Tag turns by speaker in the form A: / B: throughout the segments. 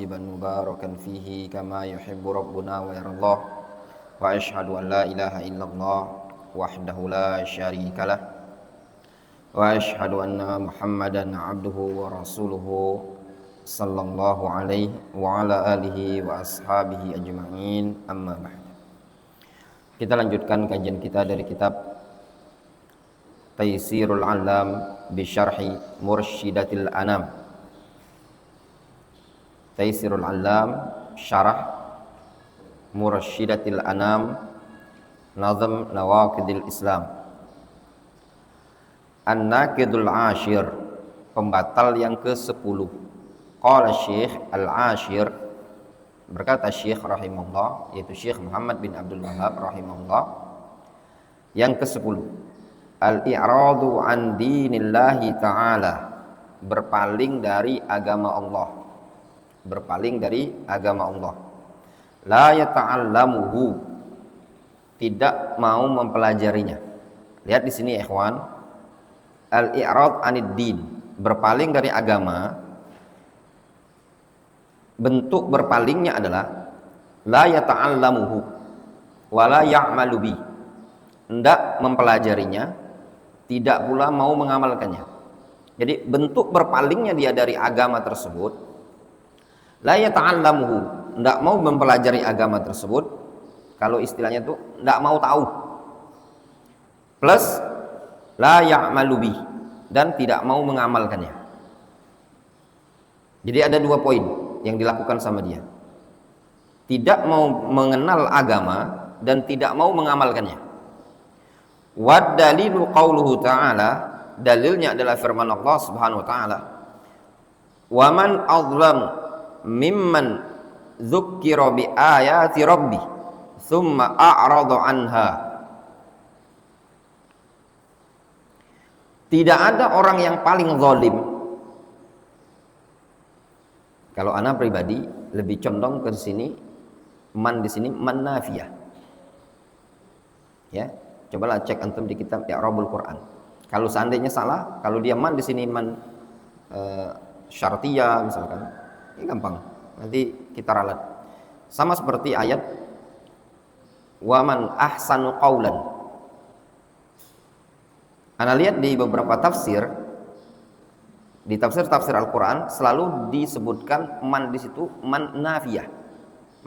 A: طيبا مباركا فيه كما يحب ربنا ويرضى وأشهد أن لا إله إلا الله وحده لا شريك له وأشهد أن محمدا عبده ورسوله صلى الله عليه وعلى آله وأصحابه أجمعين أما بعد. Kita lanjutkan kajian kita dari kitab Taysirul Alam bi Syarhi Mursyidatil Anam. Taysirul Alam Syarah Mursyidatil Anam Nazm Nawaqidil Islam. An-Naqidul Ashir, pembatal yang ke-10. Qala Syekh Al-Ashir, berkata Syekh rahimahullah, yaitu Syekh Muhammad bin Abdul Wahhab rahimahullah, yang ke-10, al-i'radu an dinillahi ta'ala, berpaling dari agama Allah. Berpaling dari agama Allah. La yata'allamuhu, tidak mau mempelajarinya. Lihat di sini ikhwan, al-i'rad anid din, berpaling dari agama. Bentuk berpalingnya adalah la yata'allamuhu wa la ya'malu bi, hendak mempelajarinya, tidak pula mau mengamalkannya. Jadi bentuk berpalingnya dia dari agama tersebut, la yata'allamuhu, hendak mau mempelajari agama tersebut, kalau istilahnya itu hendak mau tahu, plus la ya'malu bi, dan tidak mau mengamalkannya. Jadi ada dua poin yang dilakukan sama dia. Tidak mau mengenal agama dan tidak mau mengamalkannya. Wa dalilu qauluhu ta'ala, dalilnya adalah firman Allah Subhanahu wa taala, wa man azlam mimman dzukkira bi ayati rabbi thumma a'rada anha. Tidak ada orang yang paling zalim. Kalau ana pribadi lebih condong ke sini, man di sini man nafiyah. Ya, cobalah cek antum di kitab I'rabul Quran. Kalau seandainya salah, kalau dia man di sini man syartiyah misalkan, ini gampang. Nanti kita ralat. Sama seperti ayat wa man ahsanu qaulan. Ana lihat di beberapa tafsir, di tafsir Al-Quran selalu disebutkan man di situ man nafiyah.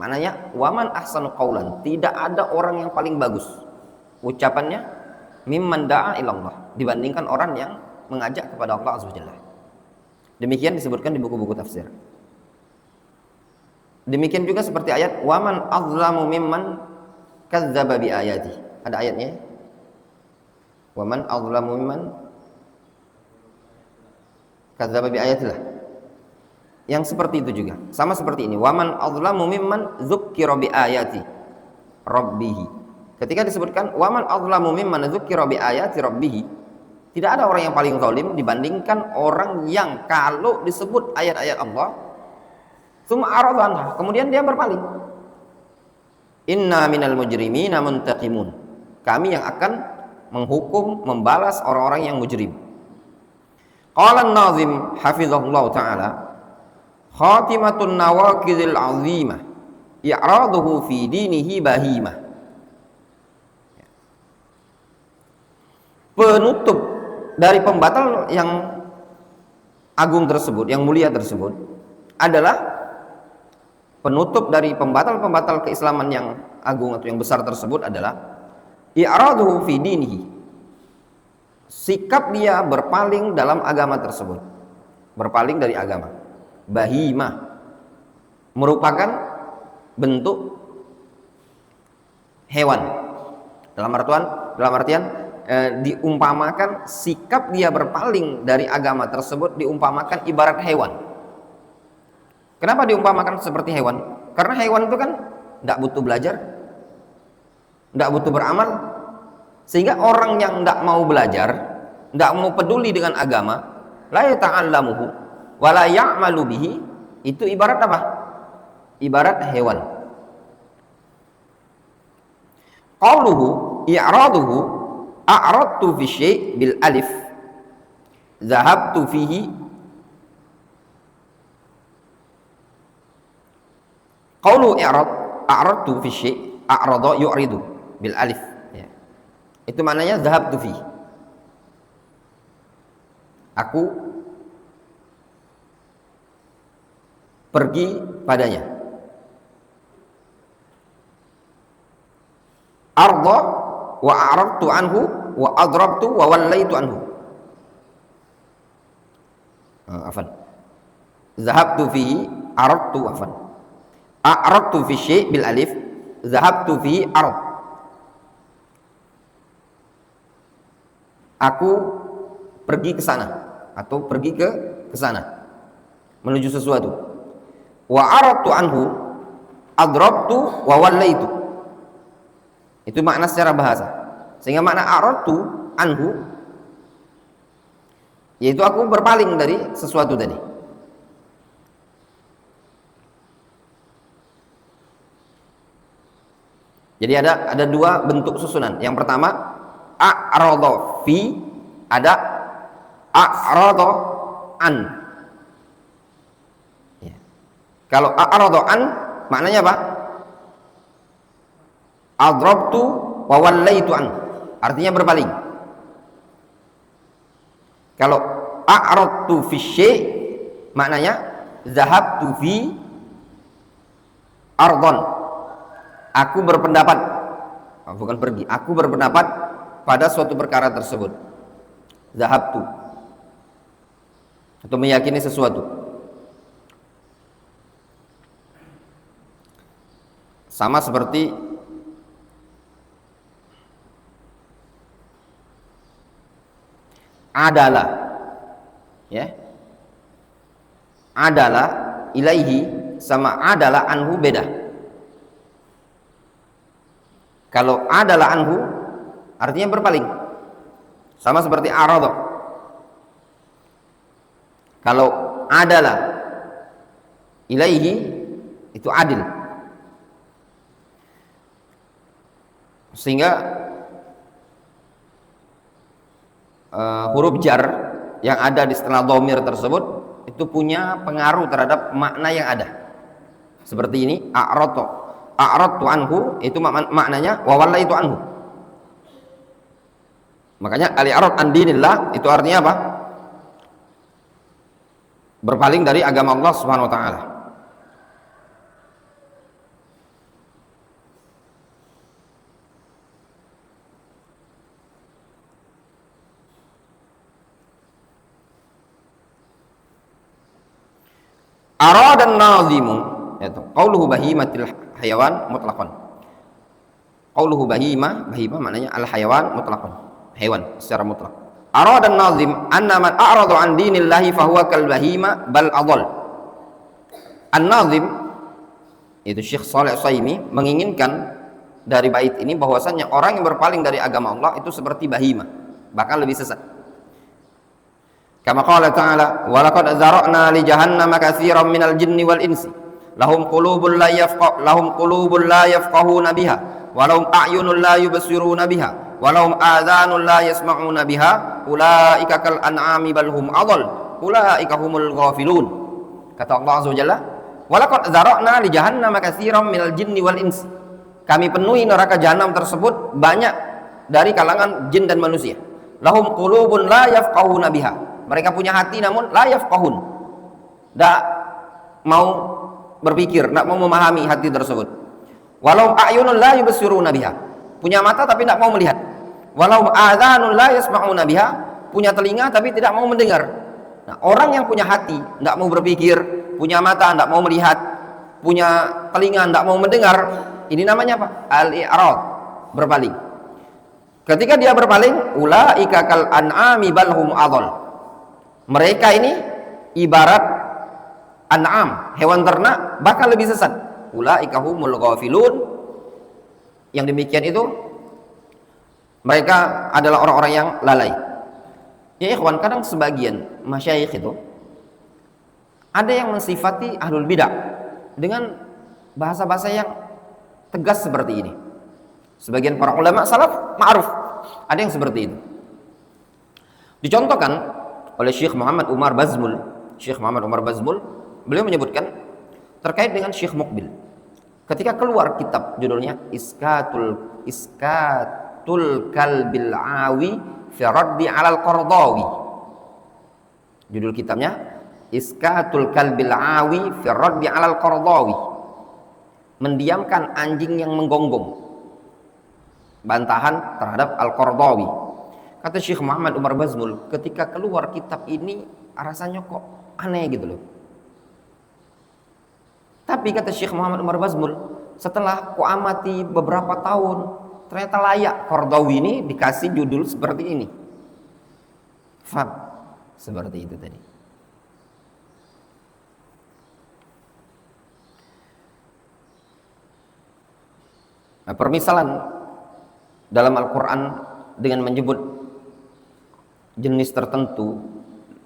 A: Maknanya waman ahsanu qaulan, tidak ada orang yang paling bagus ucapannya mimman da'a ilallah, dibandingkan orang yang mengajak kepada Allah Azza wa Jalla. Demikian disebutkan di buku-buku tafsir. Demikian juga seperti ayat waman azlamu mimman kadzdzaba bi ayati. Ada ayatnya. Waman azlamu mimman kadzdzaba bi ayatillah. Yang seperti itu juga. Sama seperti ini. Waman azlamu mimman dzukkira bi ayati rabbih. Ketika disebutkan waman azlamu mimman dzukkira bi ayati rabbih, tidak ada orang yang paling zalim dibandingkan orang yang kalau disebut ayat-ayat Allah tsumma arada anha, kemudian dia berpaling. Inna minal mujrimina muntaqimun. Kami yang akan menghukum, membalas orang-orang yang mujrim. Qala an-nazim hafizahullah ta'ala, khatimatun nawaqidil azimah i'raduhu fi dinihi bahimah. Penutup dari pembatal yang agung tersebut, yang mulia tersebut adalah penutup dari pembatal-pembatal keislaman yang agung atau yang besar tersebut adalah i'raduhu fi dinihi, sikap dia berpaling dalam agama tersebut, berpaling dari agama. Bahimah merupakan bentuk hewan, dalam artian diumpamakan sikap dia berpaling dari agama tersebut diumpamakan ibarat hewan. Kenapa diumpamakan seperti hewan? Karena hewan itu kan tidak butuh belajar, tidak butuh beramal. Sehingga orang yang tidak mau belajar, tidak mau peduli dengan agama, la yata'allamuhu wa la ya'malu bihi, itu ibarat apa? Ibarat hewan. Qauluhu i'raduhu a'radtu fi syai' bil alif, zahabtu fihi Qaulu i'rad, a'radtu fi syai', a'rada yu'ridu bil alif, ya. Itu maknanya dhahabtu fi. Aku pergi padanya. Arda wa a'radtu anhu wa adrabtu wa wallaitu anhu. Afan. Zahabtu fi aradtu afan. A'radtu fi syai' bil alif, zahabtu fi arad. Aku pergi ke sana atau pergi ke sana menuju sesuatu. Wa aradtu anhu, adrabtu wa wallaitu. Itu makna secara bahasa. Sehingga makna aradtu anhu yaitu aku berpaling dari sesuatu tadi. Jadi ada dua bentuk susunan. Yang pertama a'rada fi, ada a'rada an. Ya. Kalau a'rada an maknanya apa? Adrabtu wa wallaitu an. Artinya berpaling. Kalau a'radtu fi syai' maknanya zahabtu fi ardon. Aku berpendapat, bukan pergi, aku berpendapat pada suatu perkara tersebut. Zahabtu, atau meyakini sesuatu. Sama seperti adalah, ya, adalah ilaihi sama adalah anhu beda. Kalau adalah anhu artinya berpaling, sama seperti arada. Kalau adalah ilaihi itu adil. Sehingga huruf jar yang ada di setelah dhamir tersebut itu punya pengaruh terhadap makna yang ada. Seperti ini, a'radtu anhu itu maknanya wa wallaitu anhu. Makanya al-i'rad an dinillah itu artinya apa? Berpaling dari agama Allah Subhanahu wa taala. Arada an-nazimu, yaitu qauluhu bahimatil hayawan mutlaqan. Qauluhu bahima maknanya al-hayawan mutlaqan, hewan secara mutlak. Arada an-nazim anna man a'rada an dinillahi fahuwa kal bahima bal adall. An-nazim itu Syekh Shalih Al-Utsaimin menginginkan dari bait ini bahwasanya orang yang berpaling dari agama Allah itu seperti bahima, bahkan lebih sesat. Kama qala ta'ala wa laqad zara'na li jahannama katsiran minal jinni wal insi lahum qulubun la yafqahuna biha wa lahum a'yunun la yubsiruna biha wa lahum adhanun la yasma'una biha ulaika kal an'ami bal hum adall ulaika humul ghafilun. Kata Allah Azza wa Jalla, wa laqad zara'na li jahannama katsiran minal jinni wal insi. Kami penuhi neraka jahanam tersebut banyak dari kalangan jin dan manusia. Lahum qulubun la yafqahuna biha. Mereka punya hati namun la yafqahun, tidak mau berpikir, tidak mau memahami hati tersebut. Walau a'yunun la yubsiruna biha, punya mata tapi tidak mau melihat. Walau adhanun la yasma'una biha, punya telinga tapi tidak mau mendengar. Nah, orang yang punya hati tidak mau berpikir, punya mata tidak mau melihat, punya telinga tidak mau mendengar, ini namanya apa? Al-i'rad, berpaling. Ketika dia berpaling, ulaika kal an'ami bal hum adall. Mereka ini ibarat an'am, hewan ternak, bahkan lebih sesat. Ulaika humul ghafilun. Yang demikian itu mereka adalah orang-orang yang lalai. Ya ikhwan, kadang sebagian masyayikh itu ada yang mensifati ahlul bidah dengan bahasa-bahasa yang tegas seperti ini. Sebagian para ulama salaf ma'ruf ada yang seperti itu. Dicontohkan oleh Syekh Muhammad Umar Bazmul. Syekh Muhammad Umar Bazmul, beliau menyebutkan terkait dengan Syekh Muqbil. Ketika keluar kitab judulnya Iskatul Kalbil Awi fi Raddi 'alal Qardawi. Judul kitabnya Iskatul Kalbil Awi fi Raddi 'alal Qardawi. Mendiamkan anjing yang menggonggong. Bantahan terhadap Al-Qardawi. Kata Syekh Muhammad Umar Bazmul, ketika keluar kitab ini rasanya kok aneh gitu loh. Tapi kata Syekh Muhammad Umar Bazmul, setelah ku amati beberapa tahun, ternyata layak Qardawi ini dikasih judul seperti ini. Faham? Seperti itu tadi. Nah, permisalan dalam Al-Quran dengan menyebut jenis tertentu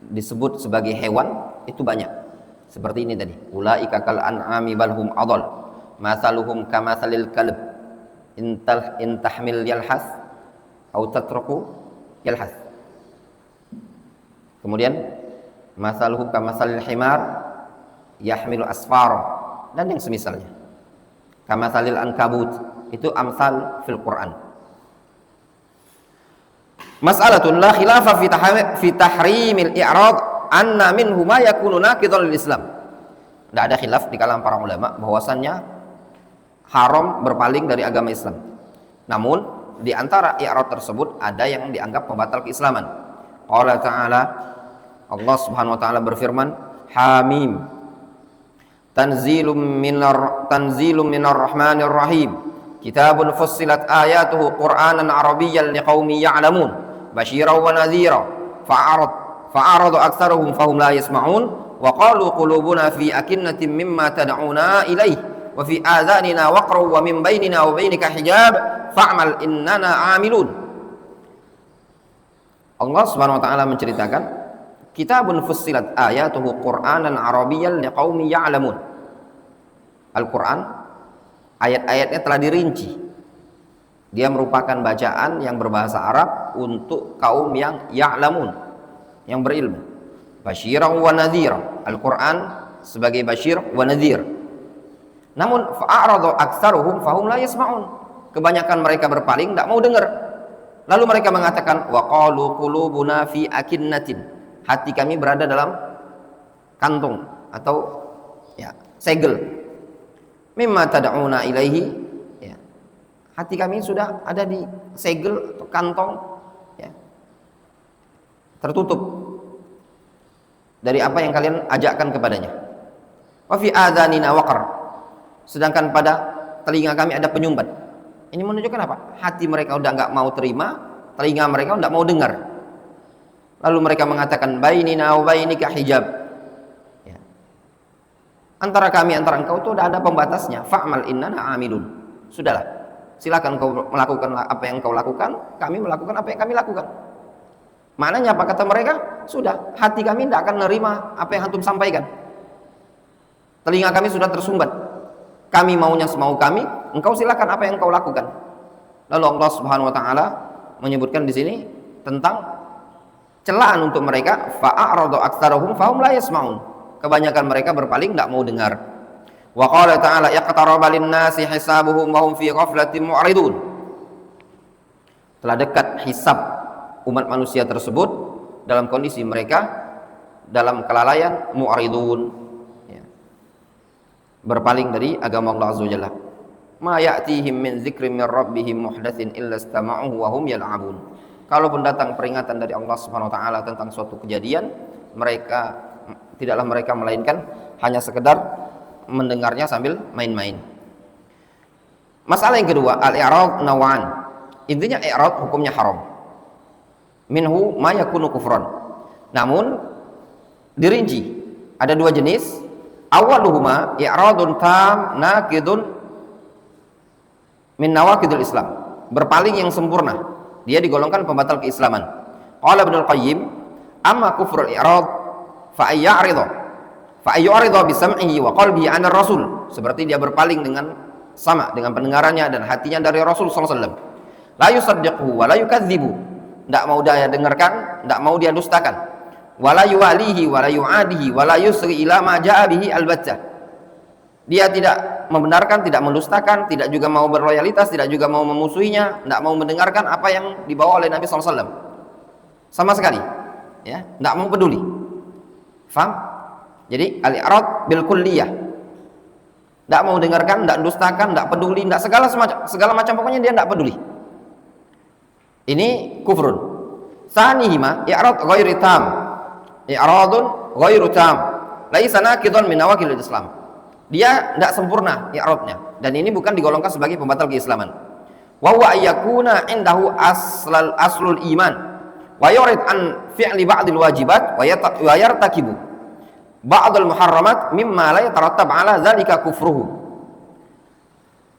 A: disebut sebagai hewan itu banyak. Seperti ini tadi. Ulaika kal an'ami bal hum adall. Mathaluhum kamathalil kalb. In tahmil yalhas au tatruku yalhas. Kemudian mathaluhum kamathalil himar yahmilu asfara, dan yang semisalnya. Kamathalil ankabut, itu amsal fil Quran. Mas'alatun la khilafa fi tahrimil i'rad anna minhu ma yakunu naqidan lil Islam. Tidak ada khilaf di kalangan para ulama bahwasannya haram berpaling dari agama Islam. Namun di antara i'rad tersebut ada yang dianggap pembatal keislaman. Qala ta'ala, Allah Subhanahu wa taala berfirman, Hamim, tanzilum minar rahmanir rahim, kitabun fussilat ayatuhu qur'anan arabiyyan liqaumin ya'lamun, basyiran wa nadhira, fa'aradu aktsaruhum fahum la yasma'un, wa qalu qulubuna fi akinnatin mimma tad'una ilaih, wa fi adhanina waqrun wa min bainina wa bainika hijab, fa'mal innana 'amilun. Allah Subhanahu wa taala menceritakan, kitabun fussilat ayatuhu qur'anan arabiyyan liqaumin ya'lamun. Al-Quran ayat-ayatnya telah dirinci. Dia merupakan bacaan yang berbahasa Arab untuk kaum yang ya'lamun, yang berilmu. Basyiran wa nadhira. Al-Quran sebagai basyir wa nadhir. Namun fa'aradu aktsaruhum fahum la yasma'un. Kebanyakan mereka berpaling, tidak mau dengar. Lalu mereka mengatakan, wa qalu qulubuna fi akinnatin. Hati kami berada dalam kantung atau ya, segel. Mimma tad'una ilaihi, ya. Hati kami sudah ada di segel atau kantong, ya, tertutup dari apa yang kalian ajakkan kepadanya. Wa fi adhanina waqar. Sedangkan pada telinga kami ada penyumbat. Ini menunjukkan apa? Hati mereka udah enggak mau terima, telinga mereka enggak mau dengar. Lalu mereka mengatakan, bainina wa bainika hijab, ya. Antara kami, antara engkau itu sudah ada pembatasnya. Fa'mal innana amilun. Sudahlah, silakan kau melakukan apa yang kau lakukan, kami melakukan apa yang kami lakukan. Maknanya apa kata mereka? Sudah, hati kami tidak akan menerima apa yang antum sampaikan. Telinga kami sudah tersumbat. Kami maunya semau kami, engkau silakan apa yang kau lakukan. Lalu Allah Subhanahu wa taala menyebutkan di sini tentang celaan untuk mereka, fa'aradu aktsaruhum fahum la yasma'un. Kebanyakan mereka berpaling, tidak mau dengar. Wa qala ta'ala yaqtaraba lin-nasi hisabuhum wa hum fi ghaflatin mu'ridun. Telah dekat hisab umat manusia tersebut dalam kondisi mereka dalam kelalaian, mu'ridun, ya, berpaling dari agama Allah Azza wa Jalla. Ma ya'tihim min dzikrin min rabbihim muhdatsin illa istama'uhu wa hum yal'abun. Kalaupun datang peringatan dari Allah Subhanahu wa taala tentang suatu kejadian, tidaklah mereka melainkan hanya sekedar mendengarnya sambil main-main. Masalah yang kedua, al-i'rad naw'an. Intinya i'rad hukumnya haram. Minhu ma yakunu kufran. Namun dirinci, ada dua jenis. Awaluhuma i'radun tam naqidun min nawaqidil Islam. Berpaling yang sempurna. Dia digolongkan pembatal keislaman. Qala Ibnu Al-Qayyim, amma kufrul i'rad fa ayyu'rida bi sam'ihi wa qalbihi 'an ar-rasul. Seperti dia berpaling dengan pendengarannya dan hatinya dari Rasul sallallahu alaihi wasallam. La yusaddiquhu wa la yukadzibu. Tidak mau dia dengarkan, tidak mau dia dustakan. Wa la yuwalihi wa la yu'adihi wa la yusri ila ma ja'a bihi al-battah. Dia tidak membenarkan, tidak mendustakan, tidak juga mau berloyalitas, tidak juga mau memusuhinya, tidak mau mendengarkan apa yang dibawa oleh Nabi SAW sama sekali, ya, tidak mau peduli. Faham? Jadi al-i'rad bil kulliyah, tidak mau dengarkan, tidak dustakan, tidak peduli, tidak segala macam pokoknya dia tidak peduli. Ini kufrun. Tsanihima i'rad ghairi tam, i'radun ghairu tam, laisa naqidan min nawaqidil Islam. Dia tidak sempurna i'radnya, dan ini bukan digolongkan sebagai pembatal keislaman. Wa huwa ayyakuna indahu aslul iman wa yurid an fi'li ba'dil wajibat wa yartakibu ba'dal muharramat mimma la yatarattab ala dzalika kufruhu.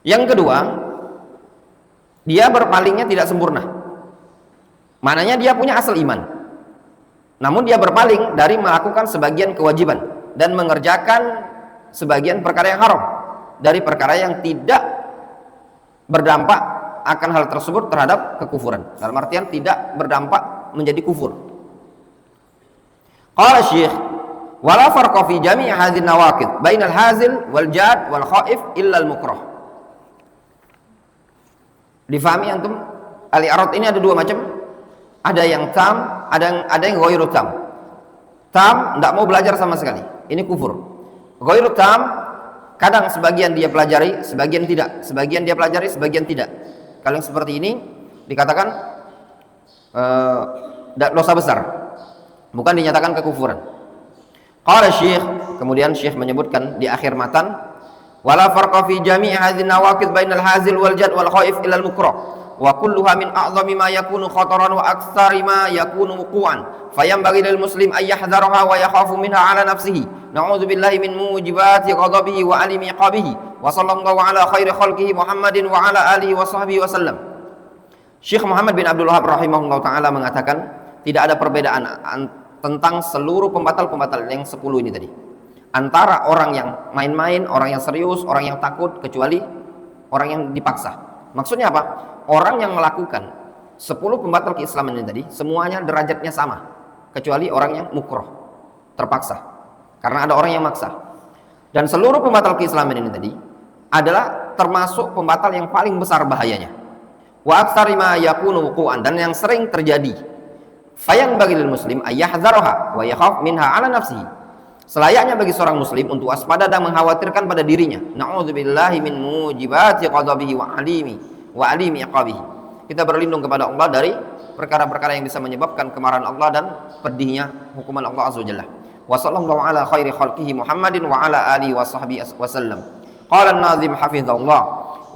A: Yang kedua, dia berpalingnya tidak sempurna. Maknanya dia punya asal iman, namun dia berpaling dari melakukan sebagian kewajiban dan mengerjakan sebagian perkara yang haram dari perkara yang tidak berdampak akan hal tersebut terhadap kekufuran, dalam artian tidak berdampak menjadi kufur. Qala Syekh, wala farqa fi jami' hadhihi nawaqid bainal hazil wal jad wal khaif illa al mukrah. Difahami antum? Al-i'rad ini ada dua macam. Ada yang tam, ada yang ghairu tam. Tam tidak mau belajar sama sekali, ini kufur. Ghairu tam, kadang sebagian dia pelajari, sebagian tidak. Sebagian dia pelajari, sebagian tidak. Kalau yang seperti ini dikatakan dosa besar, bukan dinyatakan kekufuran. Qala Syekh, kemudian Syekh menyebutkan di akhir matan, wala farqa fi jami' hadhihi nawaqid bainal hazil wal jad wal khaif illa al mukrah wa kulluha min a'zami ma yakunu khataran wa aktsari ma yakunu wuqu'an fayanbaghi lil muslim ay yahdharaha wa yakhafu minha ala nafsihi na'udzu billahi min mujibati ghadabihi wa alimi iqabihi wa sallallahu ala khairi khalqihi Muhammadin wa ala alihi wa sahbihi wa sallam. Syekh Muhammad bin Abdul Wahhab rahimahullah taala mengatakan tidak ada perbedaan tentang seluruh pembatal-pembatal yang 10 ini tadi antara orang yang main-main, orang yang serius, orang yang takut, kecuali orang yang dipaksa. Maksudnya apa? Orang yang melakukan 10 pembatal keislaman ini tadi semuanya derajatnya sama, kecuali orang yang mukroh, terpaksa, karena ada orang yang maksa. Dan seluruh pembatal keislaman ini tadi adalah termasuk pembatal yang paling besar bahayanya. Wa aktsari ma yakunu wuqu'an, dan yang sering terjadi. Fayang bagi muslim ayyahdzaraha wa yakhaf minha ala nafsihi. Selayaknya bagi seorang muslim untuk waspada dan mengkhawatirkan pada dirinya. Na'udzubillahi min mujibati ghadabihi wa alimi iqabihi. Kita berlindung kepada Allah dari perkara-perkara yang bisa menyebabkan kemarahan Allah dan pedihnya hukuman Allah azza wajalla. Wa sallallahu ala khairi khalqihi Muhammadin wa ala alihi wa sahbihi wasallam. Qala an-nazim hafizahullah,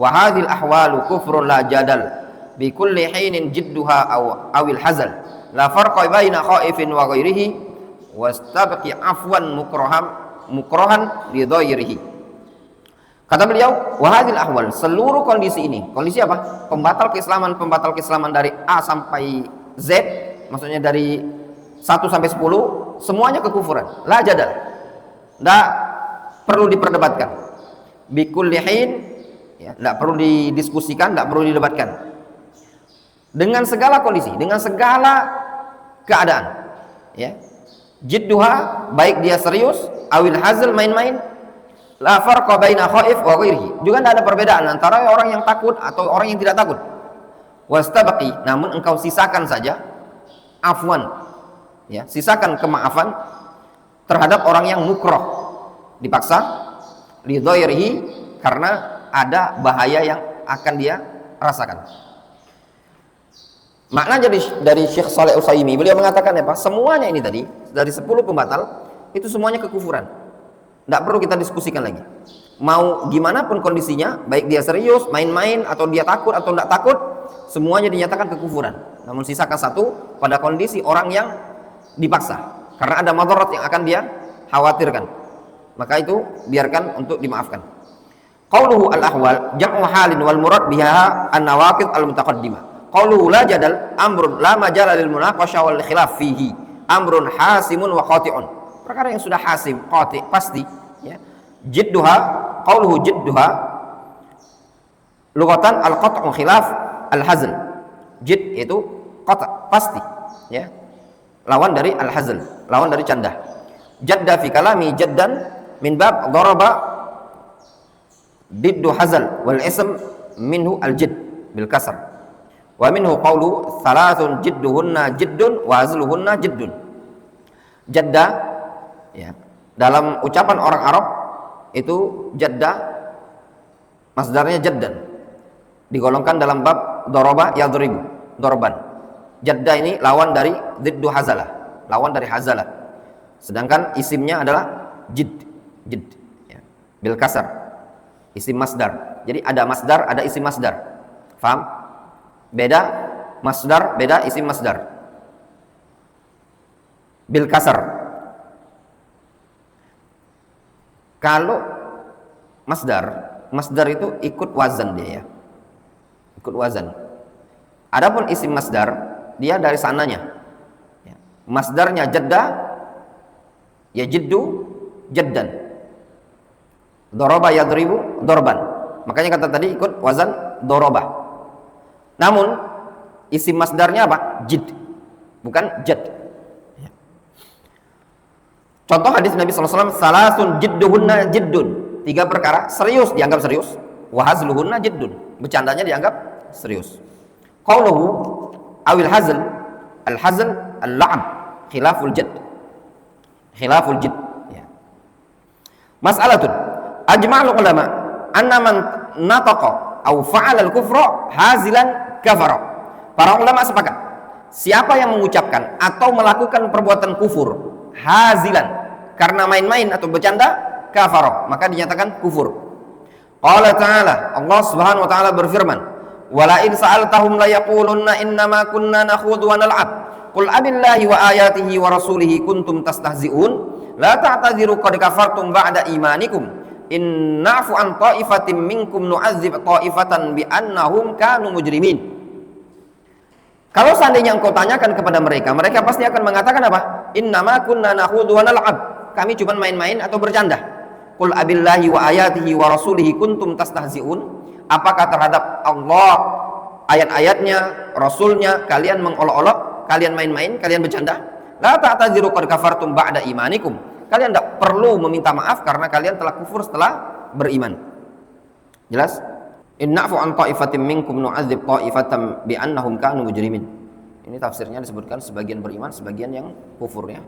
A: wa hadhil ahwalu kufrun la jadal bi kulli hinin jidduha awil hazal la farqa baina khaifin wa ghairihi wastabqi afwan mukrohan li dhairihi. Kata beliau, wahadil ahwal, seluruh kondisi ini, kondisi apa? Pembatal keislaman dari A sampai Z, maksudnya dari 1 sampai 10, semuanya kekufuran. La jadal, tidak perlu diperdebatkan. Bikul lihin, ya, tidak perlu didiskusikan, tidak perlu didebatkan. Dengan segala kondisi, dengan segala keadaan, ya. Jidduha, baik dia serius, awil hazal, main-main, la farqa baina khaif wa ghairihi, juga tidak ada perbedaan antara orang yang takut atau orang yang tidak takut. Wastabqi, namun engkau sisakan saja afwan, ya, sisakan kemaafan terhadap orang yang mukroh, dipaksa, li dhairihi, karena ada bahaya yang akan dia rasakan. Makna dari Syekh Shalih Utsaimin, beliau mengatakan apa? Semuanya ini tadi dari 10 pembatal itu semuanya kekufuran. Tidak perlu kita diskusikan lagi. Mau gimana pun kondisinya, baik dia serius, main-main, atau dia takut atau tidak takut, semuanya dinyatakan kekufuran. Namun sisakan satu pada kondisi orang yang dipaksa, karena ada madarat yang akan dia khawatirkan. Maka itu biarkan untuk dimaafkan. Qauluhu al-ahwal jam'u halin wal murad biha an-nawaqid al-mutaqaddimah. Qauluhu la jadal amrun la majala lil munaqasha wal khilaf fihi amrun hasimun wa qati'un. Perkara yang sudah hasim, qati', pasti, ya. Jidduha, qauluhu jidduha lughatan al-qat'u khilaf al-hazl. Jid itu qata', pasti, ya. Lawan dari al-hazl, lawan dari canda. Jadda fi kalami jaddan min bab daraba diddu hazal wal ism minhu al jidd bil kasr. Wa minhu qawlu thalathun jidduhunna jiddun wa hazluhunna jiddun. Jadda, ya, dalam ucapan orang Arab itu jadda masdarnya jaddan, digolongkan dalam bab doroba yadribu, dorban. Jadda ini lawan dari diddu hazalah, lawan dari hazalah. Sedangkan isimnya adalah jidd, ya, bil kasar, isim masdar. Jadi ada masdar, ada isim masdar. Faham? Beda masdar, beda isim masdar. Bil kasar. Kalau masdar itu ikut wazan dia, ya. Ikut wazan. Adapun isim masdar, dia dari sananya. Ya. Masdarnya jadda, ya jiddu, jaddan. Doroba yadribu, dorban. Makanya kata tadi ikut wazan doroba. Namun isim masdarnya apa? Jidd, bukan jad. Ya. Contoh hadis Nabi SAW, salasun jidduhunna jiddun. 3 perkara serius dianggap serius, wa hazluhunna jiddun. Bercandanya dianggap serius. Qauluhu awil hazl, al hazl al la'ab, khilaful jadd. Khilaful jadd, ya. Mas'alatun ajma'ul ulama anna man nataqa aw fa'ala al kufra hazilan kafara. Para ulama sepakat, siapa yang mengucapkan atau melakukan perbuatan kufur hazilan, karena main-main atau bercanda, kafara, maka dinyatakan kufur. Qala ta'ala, Allah Subhanahu wa ta'ala berfirman, wala in sa'altahum la yaqulunna innama kunna nakhudhu wa nal'ab qul abillahi wa ayatihi wa rasulihi kuntum tastahzi'un la ta'tadhiru qad kafartum ba'da imanikum in na'fu an ta'ifatin minkum nu'adzib ta'ifatan bi annahum kanu mujrimin. Kalau seandainya engkau tanyakan kepada mereka, mereka pasti akan mengatakan apa? Innama kunna nakhudhu wa nal'ab, kami cuma main-main atau bercanda. Qul abillahi wa ayatihi wa rasulihi kuntum tastahzi'un, apakah terhadap Allah, ayat-ayatnya, rasulnya kalian mengolok-olok, kalian main-main, kalian bercanda? La ta'tadziru qad kafartum ba'da imanikum, kalian tidak perlu meminta maaf karena kalian telah kufur setelah beriman. Jelas? In na'fu an ta'ifatin minkum nu'adzib ta'ifatan bi annahum kanu mujrimin. Ini tafsirnya disebutkan sebagian beriman, sebagian yang kufur, ya.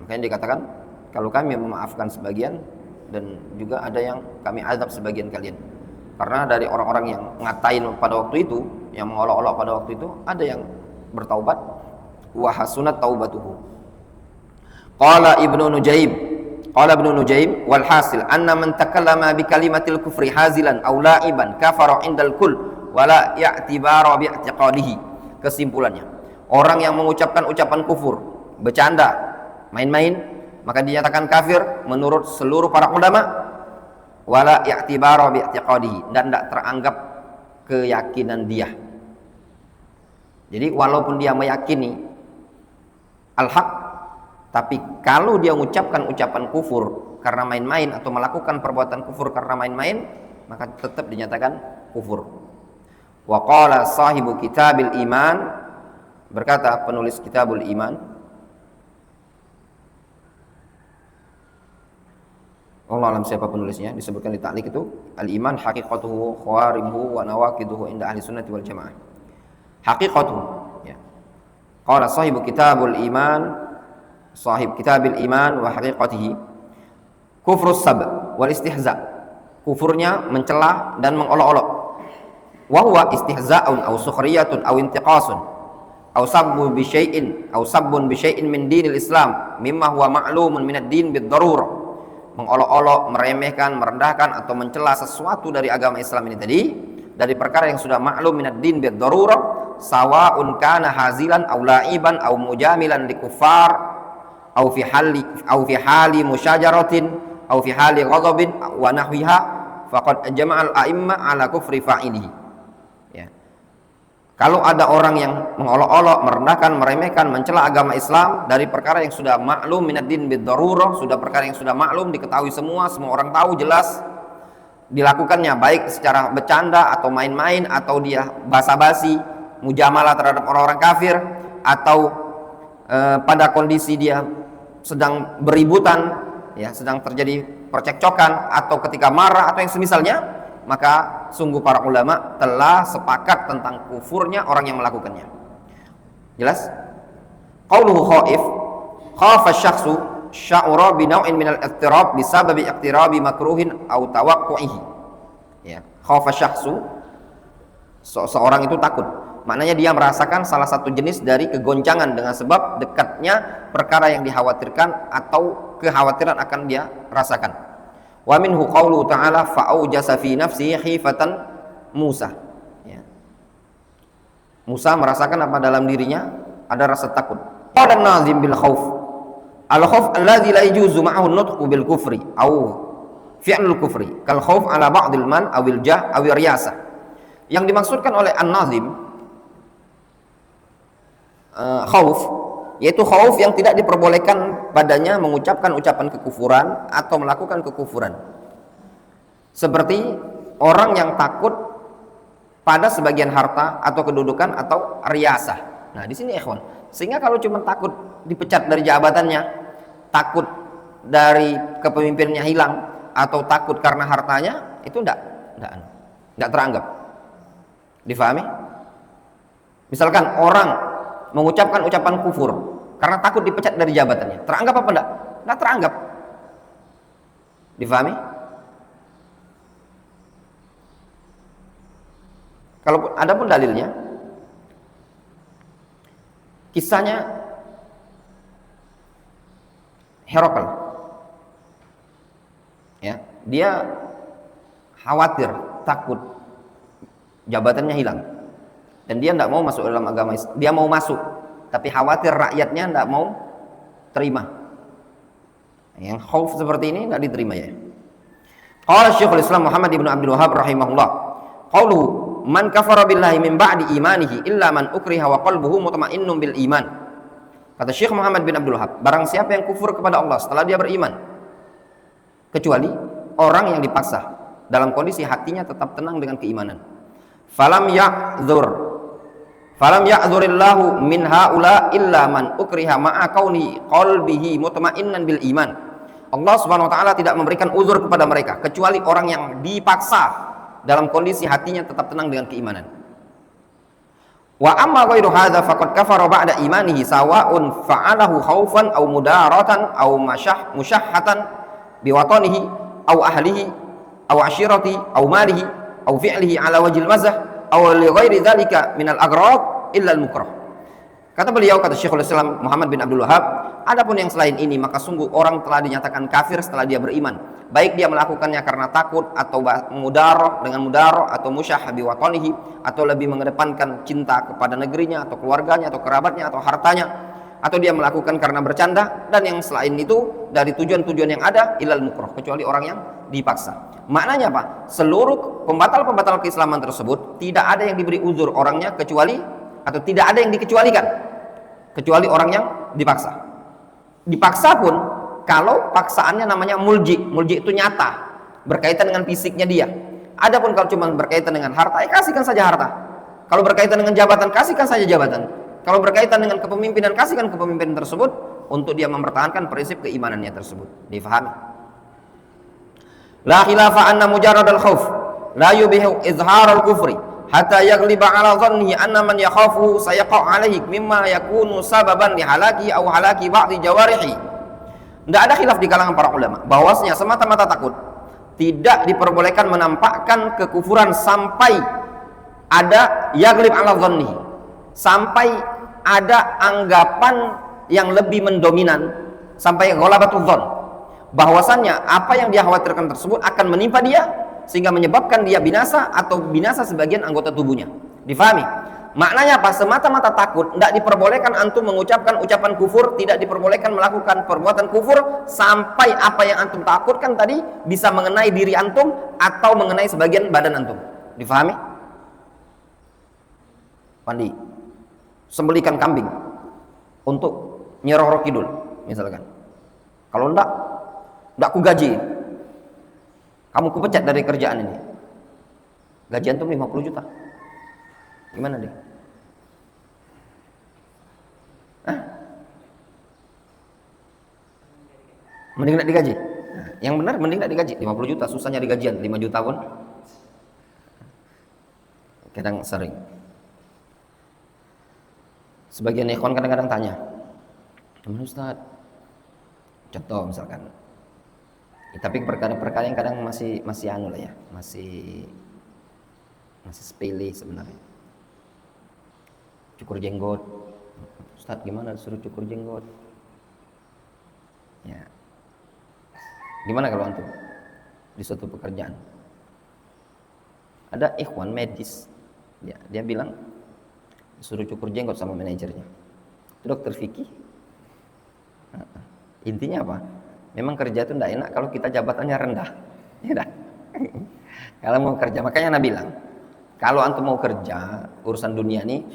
A: Makanya dikatakan kalau kami memaafkan sebagian dan juga ada yang kami azab sebagian kalian. Karena dari orang-orang yang ngatain pada waktu itu, yang mengolok-olok pada waktu itu, ada yang bertaubat, wa hasunat taubatuhu. Qala Ibnu Nujaim wal hasil anna man takallama bi kalimatil kufri hazilan aw la'iban kafara indal kull wala ya'tibara bi i'tiqadihi. Kesimpulannya, orang yang mengucapkan ucapan kufur, bercanda, main-main, maka dinyatakan kafir menurut seluruh para ulama, wala i'tibara bi i'tiqadihi, dan tidak teranggap keyakinan dia. Jadi walaupun dia meyakini al-haq, tapi kalau dia mengucapkan ucapan kufur karena main-main atau melakukan perbuatan kufur karena main-main, maka tetap dinyatakan kufur. Wa qala sahibu kitabil iman, berkata penulis kitabul iman, Allah alam siapa penulisnya, disebutkan di ta'liq itu, al-iman haqiqatuhu khawarimuhu wa nawaqiduhu inda ahli sunnati wal jamaah. Haqiqatuhu, ya. Qala sahibu kitabul iman, sahib kitabil iman wa haqiqatihi, kufrus sab wal istihza, kufurnya mencela dan mengolok-olok. Wa huwa istihza'un aw sukhriyatun aw intiqasun aw sabbun bi syai'in min dinil islam mimma huwa ma'lumun min ad-din bid-darurah. Mengolok-olok, meremehkan, merendahkan atau mencela sesuatu dari agama Islam ini tadi, dari perkara yang sudah maklum minad din bid-darurah, sawa'un kana hazilan aw la'iban aw mujamilan likuffar aw fi hali musyajaratin aw fi hali ghadabin wa nahwiha faqad jama'al a'imma ala kufri fa'ilihi. Ya. Kalau ada orang yang mengolok-olok, merendahkan, meremehkan, mencela agama Islam dari perkara yang sudah maklum minad din bid-darurah, sudah perkara yang sudah maklum, diketahui semua orang tahu jelas, dilakukannya baik secara bercanda atau main-main, atau dia basa-basi mujamalah terhadap orang-orang kafir, atau pada kondisi dia sedang beributan, ya, sedang terjadi percekcokan, atau ketika marah atau yang semisalnya, maka sungguh para ulama telah sepakat tentang kufurnya orang yang melakukannya. Jelas? Qauluhu khaif, khafa syakhsu sya'ura bi naw'in min al-ittirab bisababi iqtirabi makruhin aw tawaqqu'ihi. Ya, khafa syakhsu, seorang itu takut. Maknanya dia merasakan salah satu jenis dari kegoncangan dengan sebab dekatnya perkara yang dikhawatirkan atau kekhawatiran akan dia rasakan. Wa minhu qauluhu ta'ala fa'aujasa fi nafsihi khifatan Musa. Ya. Musa merasakan apa dalam dirinya? Ada rasa takut. Qala an-nazim bil khauf. Al-khauf alladhi la yajuzu ma'ahu an-nutqu bil kufri aw fi'lul kufri kal khauf ala ba'dil man awil jah awir riyasah. Yang dimaksudkan oleh an-nazim khauf, yaitu khauf yang tidak diperbolehkan padanya mengucapkan ucapan kekufuran atau melakukan kekufuran, seperti orang yang takut pada sebagian harta atau kedudukan atau riyasah. Nah di sini ikhwan, sehingga kalau cuma takut dipecat dari jabatannya, takut dari kepemimpinannya hilang, atau takut karena hartanya, itu enggak teranggap. Difahami? Misalkan orang mengucapkan ucapan kufur karena takut dipecat dari jabatannya, teranggap apa enggak? Enggak teranggap. Difahami? Kalau ada pun dalilnya, kisahnya Herakl, ya, dia khawatir, takut jabatannya hilang. Dan dia tidak mau masuk dalam agama Islam. Dia mau masuk, tapi khawatir rakyatnya tidak mau terima. Yang khauf seperti ini tidak diterima ya. Qala Syekhul Islam Muhammad ibn Abdul Wahhab rahimahullah, qauluhu man kafara billahi min ba'di imanihi illa man ukriha wa qalbuhu mutmainnun bil iman. Kata Syekh Muhammad bin Abdul Wahhab, barang siapa yang kufur kepada Allah setelah dia beriman, kecuali orang yang dipaksa dalam kondisi hatinya tetap tenang dengan keimanan. Falam ya'dzurillahu min haula illa man ukriha ma'a kauni qalbihi mutmainnan bil iman. Allah Subhanahu wa taala tidak memberikan uzur kepada mereka kecuali orang yang dipaksa dalam kondisi hatinya tetap tenang dengan keimanan. Wa amma ghairu hadza faqad kafara ba'da imanihi sawa'un fa'alahu khaufan aw mudaratan aw musyahhatan biwatanihi aw ahlihi aw ashirati aw malihi aw fi'lihi ala wajhil mazah aw li ghairi dzalika min al-aghrad illa al-mukrah. Kata beliau, kata Syekhul Islam Muhammad bin Abdul Wahhab, adapun yang selain ini maka sungguh orang telah dinyatakan kafir setelah dia beriman, baik dia melakukannya karena takut atau mudarah dengan mudarah atau musyah bi watanihi atau lebih mengedepankan cinta kepada negerinya atau keluarganya atau kerabatnya atau hartanya, atau dia melakukan karena bercanda, dan yang selain itu dari tujuan-tujuan yang ada ilal mukrah, kecuali orang yang dipaksa. Maknanya apa? Seluruh pembatal-pembatal keislaman tersebut tidak ada yang diberi uzur orangnya kecuali, atau tidak ada yang dikecualikan kecuali orang yang dipaksa. Dipaksa pun kalau paksaannya namanya mulji itu nyata, berkaitan dengan fisiknya dia. Adapun kalau cuma berkaitan dengan harta, kasihkan saja harta. Kalau berkaitan dengan jabatan, kasihkan saja jabatan. Kalau berkaitan dengan kepemimpinan, kasihkan kepemimpinan tersebut untuk dia mempertahankan prinsip keimanannya tersebut. Difahami? La khilafa anna mujarrad al-khauf la yubihu izhar al-kufri hatta yaghliba ala dhannihi anna man yakhafu sayaqa alaihi mimma yakunu sababan li halaki aw halaki ba'di jawarihi. Tidak ada khilaf di kalangan para ulama bahwasanya semata-mata takut tidak diperbolehkan menampakkan kekufuran sampai ada yaghlib ala dhannihi, sampai ada anggapan yang lebih mendominan, sampai ghalabatul dhann, bahwasannya apa yang dia khawatirkan tersebut akan menimpa dia sehingga menyebabkan dia binasa atau binasa sebagian anggota tubuhnya. Difahami? Maknanya apa? Semata-mata takut, tidak diperbolehkan antum mengucapkan ucapan kufur, tidak diperbolehkan melakukan perbuatan kufur sampai apa yang antum takutkan tadi bisa mengenai diri antum atau mengenai sebagian badan antum. Difahami? Pandi, sembelikan kambing untuk Nyiroro Kidul misalkan. Kalau enggak ku gaji, kamu kupecat dari kerjaan ini. Gaji antum 50 juta. Gimana deh? Hah? Mending enggak digaji? Yang benar mending enggak digaji. 50 juta susah nyari gajian, 5 juta pun Kadang sering. Sebagian ikhwan kadang-kadang tanya, gimana Ustaz? Contoh misalkan. Ya, tapi perkara-perkara yang kadang masih anu lah ya, masih sepele sebenarnya. Cukur jenggot. Ustaz gimana disuruh cukur jenggot? Ya. Gimana kalau antum di suatu pekerjaan? Ada ikhwan medis. Dia bilang suruh cukur jenggot sama manajernya. Itu dokter fikih. Intinya apa? Memang kerja itu tidak enak kalau kita jabatannya rendah. Ya dah. Kalau mau kerja, makanya Nabi bilang, kalau antum mau kerja urusan dunia ini,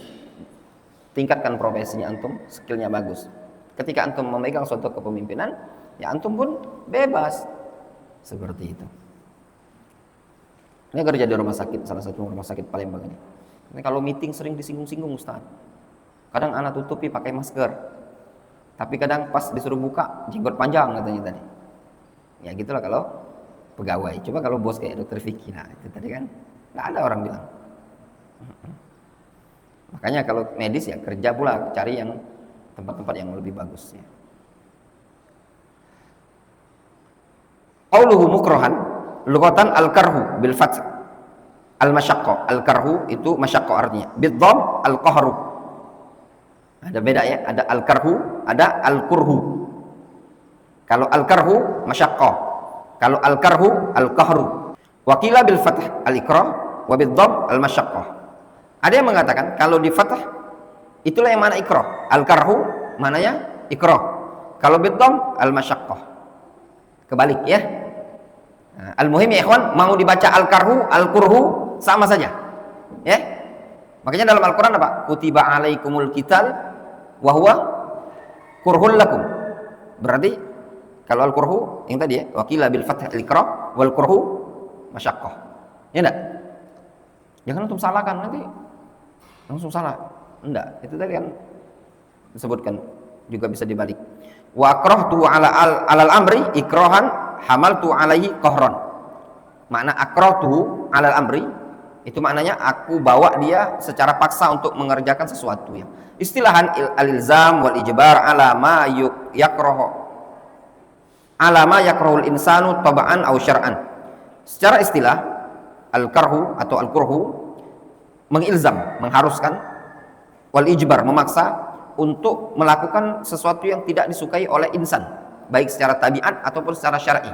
A: tingkatkan profesinya antum, skillnya bagus. Ketika antum memegang suatu kepemimpinan, ya antum pun bebas. Seperti itu. Ini kerja di rumah sakit, salah satu rumah sakit Palembang ini. Ini kalau meeting sering disinggung-singgung Ustaz. Kadang anak tutupi pakai masker. Tapi kadang pas disuruh buka jenggot panjang katanya tadi. Ya gitulah kalau pegawai. Coba kalau bos kayak dokter Vicky, nah itu tadi kan nggak ada orang bilang. Makanya kalau medis ya kerja pula cari yang tempat-tempat yang lebih bagus ya. Qauluhu mukrohan lughatan al-karhu bil fath al-masyaqqah. Al-karhu itu masyaqqah artinya. Bid-dhamm al-qahru. Ada beda ya, ada al-karhu, ada al-kurhu. Kalau al-karhu masyaqqah, kalau al-karhu al-qahru. Wa qila bil fath al-ikrah wa bid-dhamm al-masyaqqah. Ada yang mengatakan kalau di fathah itulah yang mana ikrah. Al-karhu mananya ikrah. Kalau bid-dhamm al-masyaqqah. Kebalik ya. Nah, al-muhim ya ikhwan, mau dibaca al-karhu, al-kurhu sama saja. Ya. Makanya dalam Al-Qur'an apa? Kutiba alaikumul qital wa huwa kurhul lakum. Berarti kalau al-kurhu yang tadi ya, wa qila bil fath al-ikrah wal kurhu masyaqqah. Ya enggak? Jangan antum salahkan nanti langsung salah. Enggak, itu tadi kan disebutkan juga bisa dibalik. Wa akrahtu alal amri ikrahan hamaltu alaihi qahran. Makna akrahtu alal amri itu maknanya aku bawa dia secara paksa untuk mengerjakan sesuatu ya. Istilahan al-ilzam wal ijbar ala ma yakrahu ala ma yakrahul insanu tab'an aw syar'an. Secara istilah al-karhu atau al-kurhu mengilzam, mengharuskan, wal ijbar memaksa untuk melakukan sesuatu yang tidak disukai oleh insan, baik secara tabiat ataupun secara syar'i.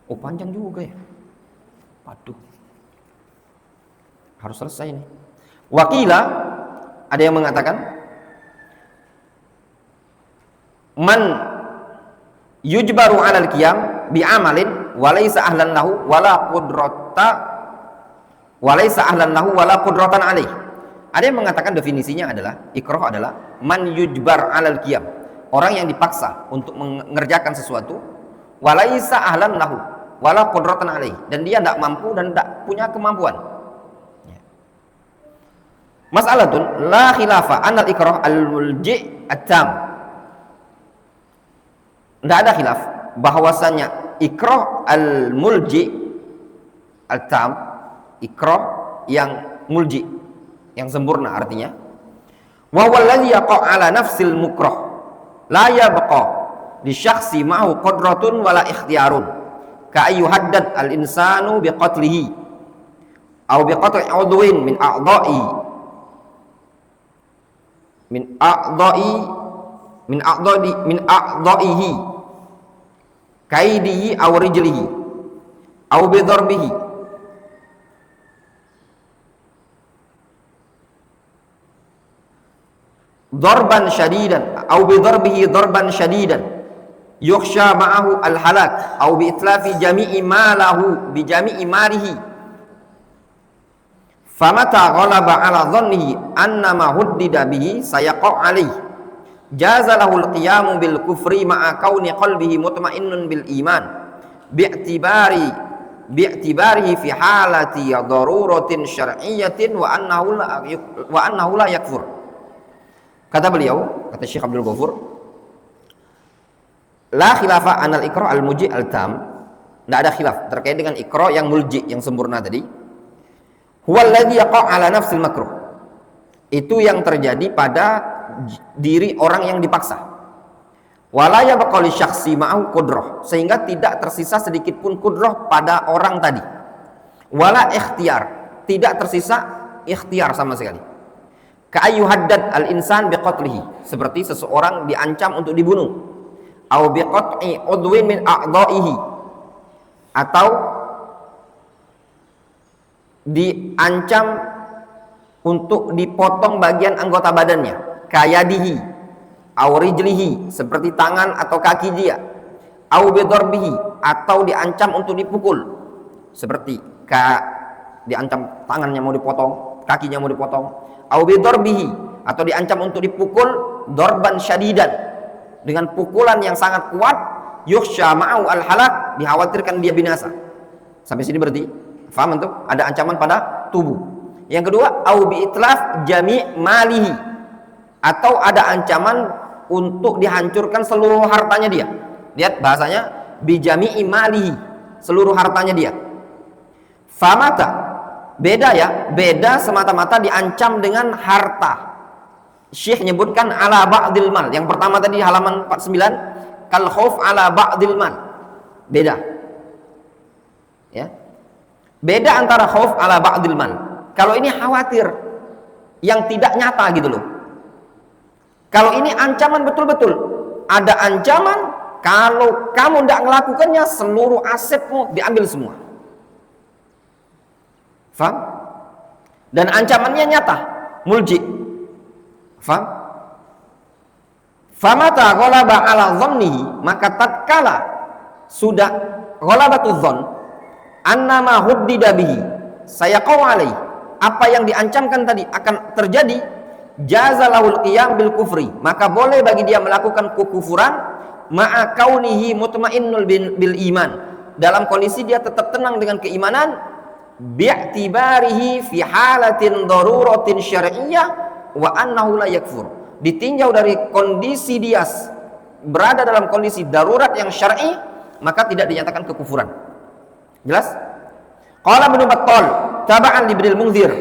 A: Oh panjang juga ya. Waduh. Harus selesai ini. Wakila ada yang mengatakan man yujbaru 'alal qiyam bi amalin walaysa ahlan lahu wala qudrata walaysa ahlan lahu wala qudratan alaih. Ada yang mengatakan definisinya adalah ikrah adalah man yujbar 'alal qiyam, orang yang dipaksa untuk mengerjakan sesuatu, walaysa ahlan lahu wala qudratan alaih, dan dia tidak mampu dan tidak punya kemampuan. Mas'alatun la khilafa anal ikrah al-mulji' at-tam. Tidak ada khilaf bahwasanya ikrah al-mulji' al-tam, ikrah yang mulji, yang sempurna artinya. Wa huwa alladhi yaqa' ala nafsil mukrah la yabqa li syakhsi ma'hu qadratun wala ikhtiyarun ka ayyuhaddad al-insanu biqatlihi aw biqat'i 'udwin min a'dha'ihi kaidihi aw rijlihi aw bi darbihi darban syadidan aw bi darbihi darban syadidan yukhsha ma'ahu al-halak aw bi itlafi jami'i malahu bi jami'i malihi famata ghalaba ala dhannihi annama huddida bihi sayaqa alayhi jaza lahu al-qiyamu bil kufri ma'a kauni qalbihi mutmainnun bil iman bi'tibarihi fi halati daruratin syar'iyyatin wa annahu la yakfur. Kata beliau, kata Syekh Abdul Ghafur, la khilafa anal iqra al-muji' al-tam, tidak ada khilaf terkait dengan iqra yang mulji, yang sempurna tadi. Huwallazi yaqa' ala nafsil makruh. Itu yang terjadi pada diri orang yang dipaksa. Wala yabqa li syakhsi ma'ahu qudrah, sehingga tidak tersisa sedikit pun qudrah pada orang tadi. Wala ikhtiyar, tidak tersisa ikhtiar sama sekali. Ka'ayyuhaddad al-insan biqatlihi, seperti seseorang diancam untuk dibunuh. Au biqat'i udwin min a'dha'ihi, atau diancam untuk dipotong bagian anggota badannya, kayadihi au rijlihi, seperti tangan atau kaki dia, au bidarbihi, atau diancam untuk dipukul, seperti diancam tangannya mau dipotong, kakinya mau dipotong, au bidarbihi, atau diancam untuk dipukul dorban syadidan, dengan pukulan yang sangat kuat, yukhsha ma'u al-halak, dikhawatirkan dia binasa. Sampai sini berarti faham itu? Ada ancaman pada tubuh. Yang kedua, au bi itlaf jami' malihi, atau ada ancaman untuk dihancurkan seluruh hartanya dia. Lihat bahasanya, bi jami'i malihi, seluruh hartanya dia. Famata, beda ya, beda semata-mata diancam dengan harta. Syekh nyebutkan ala ba'dil mal. Yang pertama tadi halaman 49, kal khauf ala ba'dil mal. Beda. Ya. Beda antara khauf ala ba'dil mal. Kalau ini khawatir yang tidak nyata gitu loh. Kalau ini ancaman betul-betul. Ada ancaman kalau kamu tidak melakukannya, seluruh asetmu diambil semua. Faham? Dan ancamannya nyata, mulji. Faham? Famata ghalaba ala dhannihi, maka tatkala sudah ghalabatudz dzann annama huddida bihi sayaqau alaihi, apa yang diancamkan tadi akan terjadi, jazalahul qiyam bil kufri, maka boleh bagi dia melakukan kekufuran ma'a kaunihi mutmainnul bil iman, dalam kondisi dia tetap tenang dengan keimanan, bi'tibarihi fi halatin daruratin syar'iyyah wa annahu la yakfur, ditinjau dari kondisi dia berada dalam kondisi darurat yang syar'i, maka tidak dinyatakan kekufuran. Jelas? Qala Ibnu Battal taba'an li Ibnul Munzir,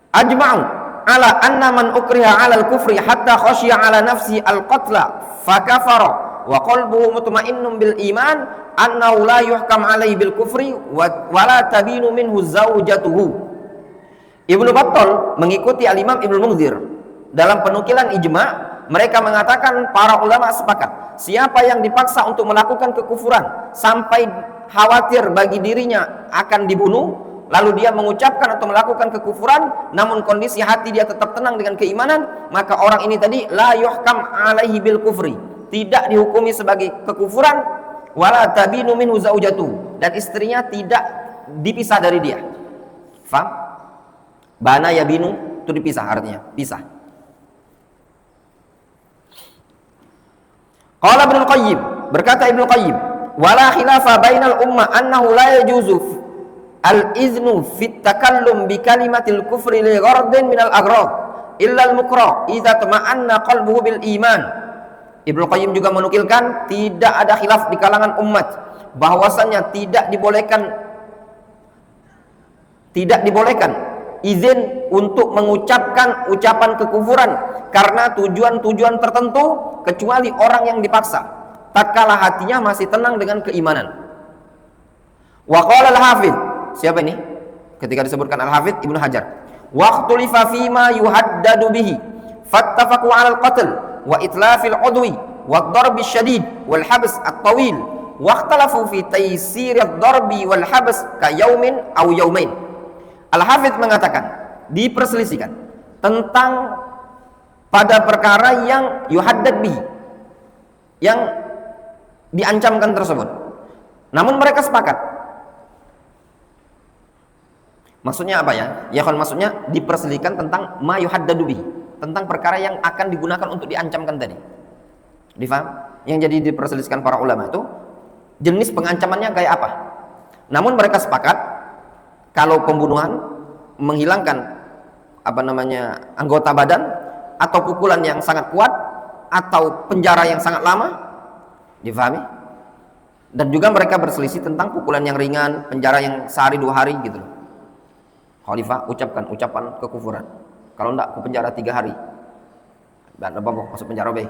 A: ajma'u ala anna man ukriha 'ala al-kufri hatta khashiya 'ala nafsi al-qatla fa kafara wa qalbuhu mutmainnun bil iman annahu la yuhkam 'alaihi bil kufri wa la tabinu minhu zawjatuhu. Ibnu Battal mengikuti al-Imam Ibnul Munzir dalam penukilan ijma', mereka mengatakan para ulama sepakat, siapa yang dipaksa untuk melakukan kekufuran sampai khawatir bagi dirinya akan dibunuh, lalu dia mengucapkan atau melakukan kekufuran namun kondisi hati dia tetap tenang dengan keimanan, maka orang ini tadi la yuhkam alaihi bil kufri, tidak dihukumi sebagai kekufuran, wala tabinu minhu zaujatu, dan istrinya tidak dipisah dari dia. Faham? Bana yabinu itu dipisah, artinya pisah. Qala Ibnul Qayyim, berkata Ibnu Qayyim, wala khilafa bainal ummah annahu la yajuzu al-iznu fit takallum bi kalimatil kufri li ghardin minal aghrad illa al-mukrah idza tama'anna qalbuhu bil iman. Ibnu Qayyim juga menukilkan tidak ada khilaf di kalangan umat bahwasanya tidak dibolehkan izin untuk mengucapkan ucapan kekufuran karena tujuan-tujuan tertentu kecuali orang yang dipaksa tatkala hatinya masih tenang dengan keimanan. Wa qala al-Hafidz, siapa ini? Ketika disebutkan al-Hafidz Ibnu Hajar, waqtulifa fima yuhaddadu bihi fattafaqu 'ala al-qatl wa itlafil 'udwi wa ad-darb asy-syadid wal habs at-tawil wa ikhtalafu fi taysir ad-darbi wal habs ka yaumin aw yaumain. Al-Hafidz mengatakan diperselisihkan tentang pada perkara yang yuhaddad bihi, yang diancamkan tersebut. Namun mereka sepakat. Maksudnya apa ya? Ya kalau maksudnya diperselisihkan tentang ma yuhaddadu bihi, tentang perkara yang akan digunakan untuk diancamkan tadi. Difaham? Yang jadi diperselisihkan para ulama itu jenis pengancamannya kayak apa. Namun mereka sepakat kalau pembunuhan, menghilangkan anggota badan, atau pukulan yang sangat kuat, atau penjara yang sangat lama, difahami? Dan juga mereka berselisih tentang pukulan yang ringan, penjara yang sehari 2 hari gitu. Khalifah, ucapkan ucapan kekufuran. Kalau enggak, aku penjara 3 hari. Dan apa masuk penjara be?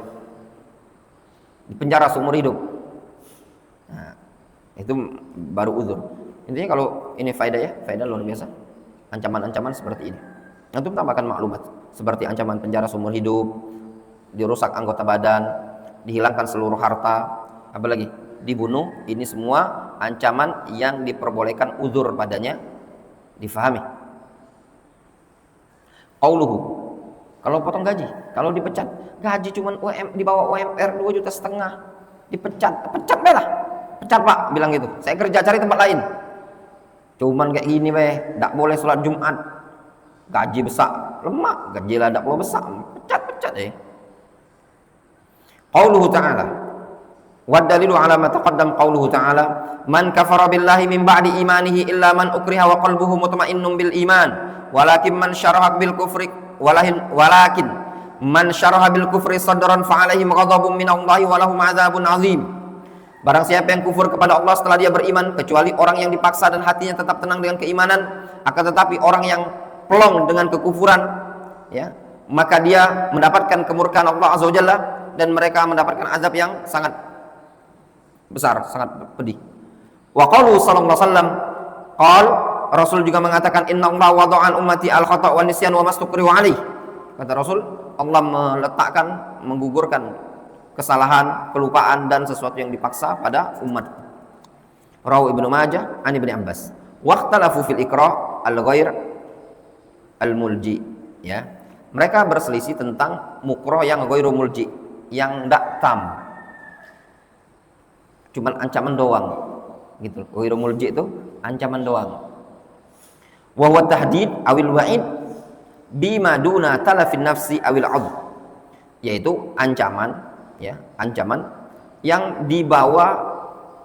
A: Di penjara seumur hidup. Nah, itu baru uzur. Intinya kalau ini faedah luar biasa. Ancaman-ancaman seperti ini. Antum tambahkan maklumat seperti ancaman penjara seumur hidup, dirusak anggota badan, dihilangkan seluruh harta, apalagi dibunuh. Ini semua ancaman yang diperbolehkan uzur padanya difahami. Qauluhu, kalau potong gaji, kalau dipecat, gaji cuman di bawah UMR 2,5 juta, dipecat lah. Pecat Pak, bilang gitu. Saya kerja cari tempat lain. Cuman kayak gini enggak boleh sholat Jumat. Gaji besar, lemak, gaji lah enggak perlu besar, pecat. Qauluhu ta'ala. Wa dalilu ala ma taqaddam qauluhu ta'ala, man kafara billahi min ba'di imanihi illa man ukriha wa qalbuhu mutmainnun bil iman, walakin man syaraha bil kufri sadran fa alaihim ghadabun minallahi wa lahum adzabun azim. Barang siapa yang kufur kepada Allah setelah dia beriman, kecuali orang yang dipaksa dan hatinya tetap tenang dengan keimanan, akan tetapi orang yang plong dengan kekufuran, ya, maka dia mendapatkan kemurkaan Allah Azza wa Jalla, dan mereka mendapatkan azab yang sangat besar, sangat pedih. Wa qalu sallallahu alaihi wasallam, Rasul juga mengatakan, innallaha wada'an ummati al-khata' wa nisyan wa mastukrihu alaih. Kata Rasul, Allah meletakkan, menggugurkan kesalahan, kelupaan, dan sesuatu yang dipaksa pada umat. Rawi Ibnu Majah an Ibnu Abbas. Waqtalafu fil iqra' al-ghair al-mulji, ya. Mereka berselisih tentang mukroh yang ghairu mulji, yang ndak tam, cuman ancaman doang gitu. Ghairu mulji itu ancaman doang. Wa huwa tahdid awil wa'id bima duna talafin nafsi awil 'adl, yaitu ancaman, ya, ancaman yang dibawa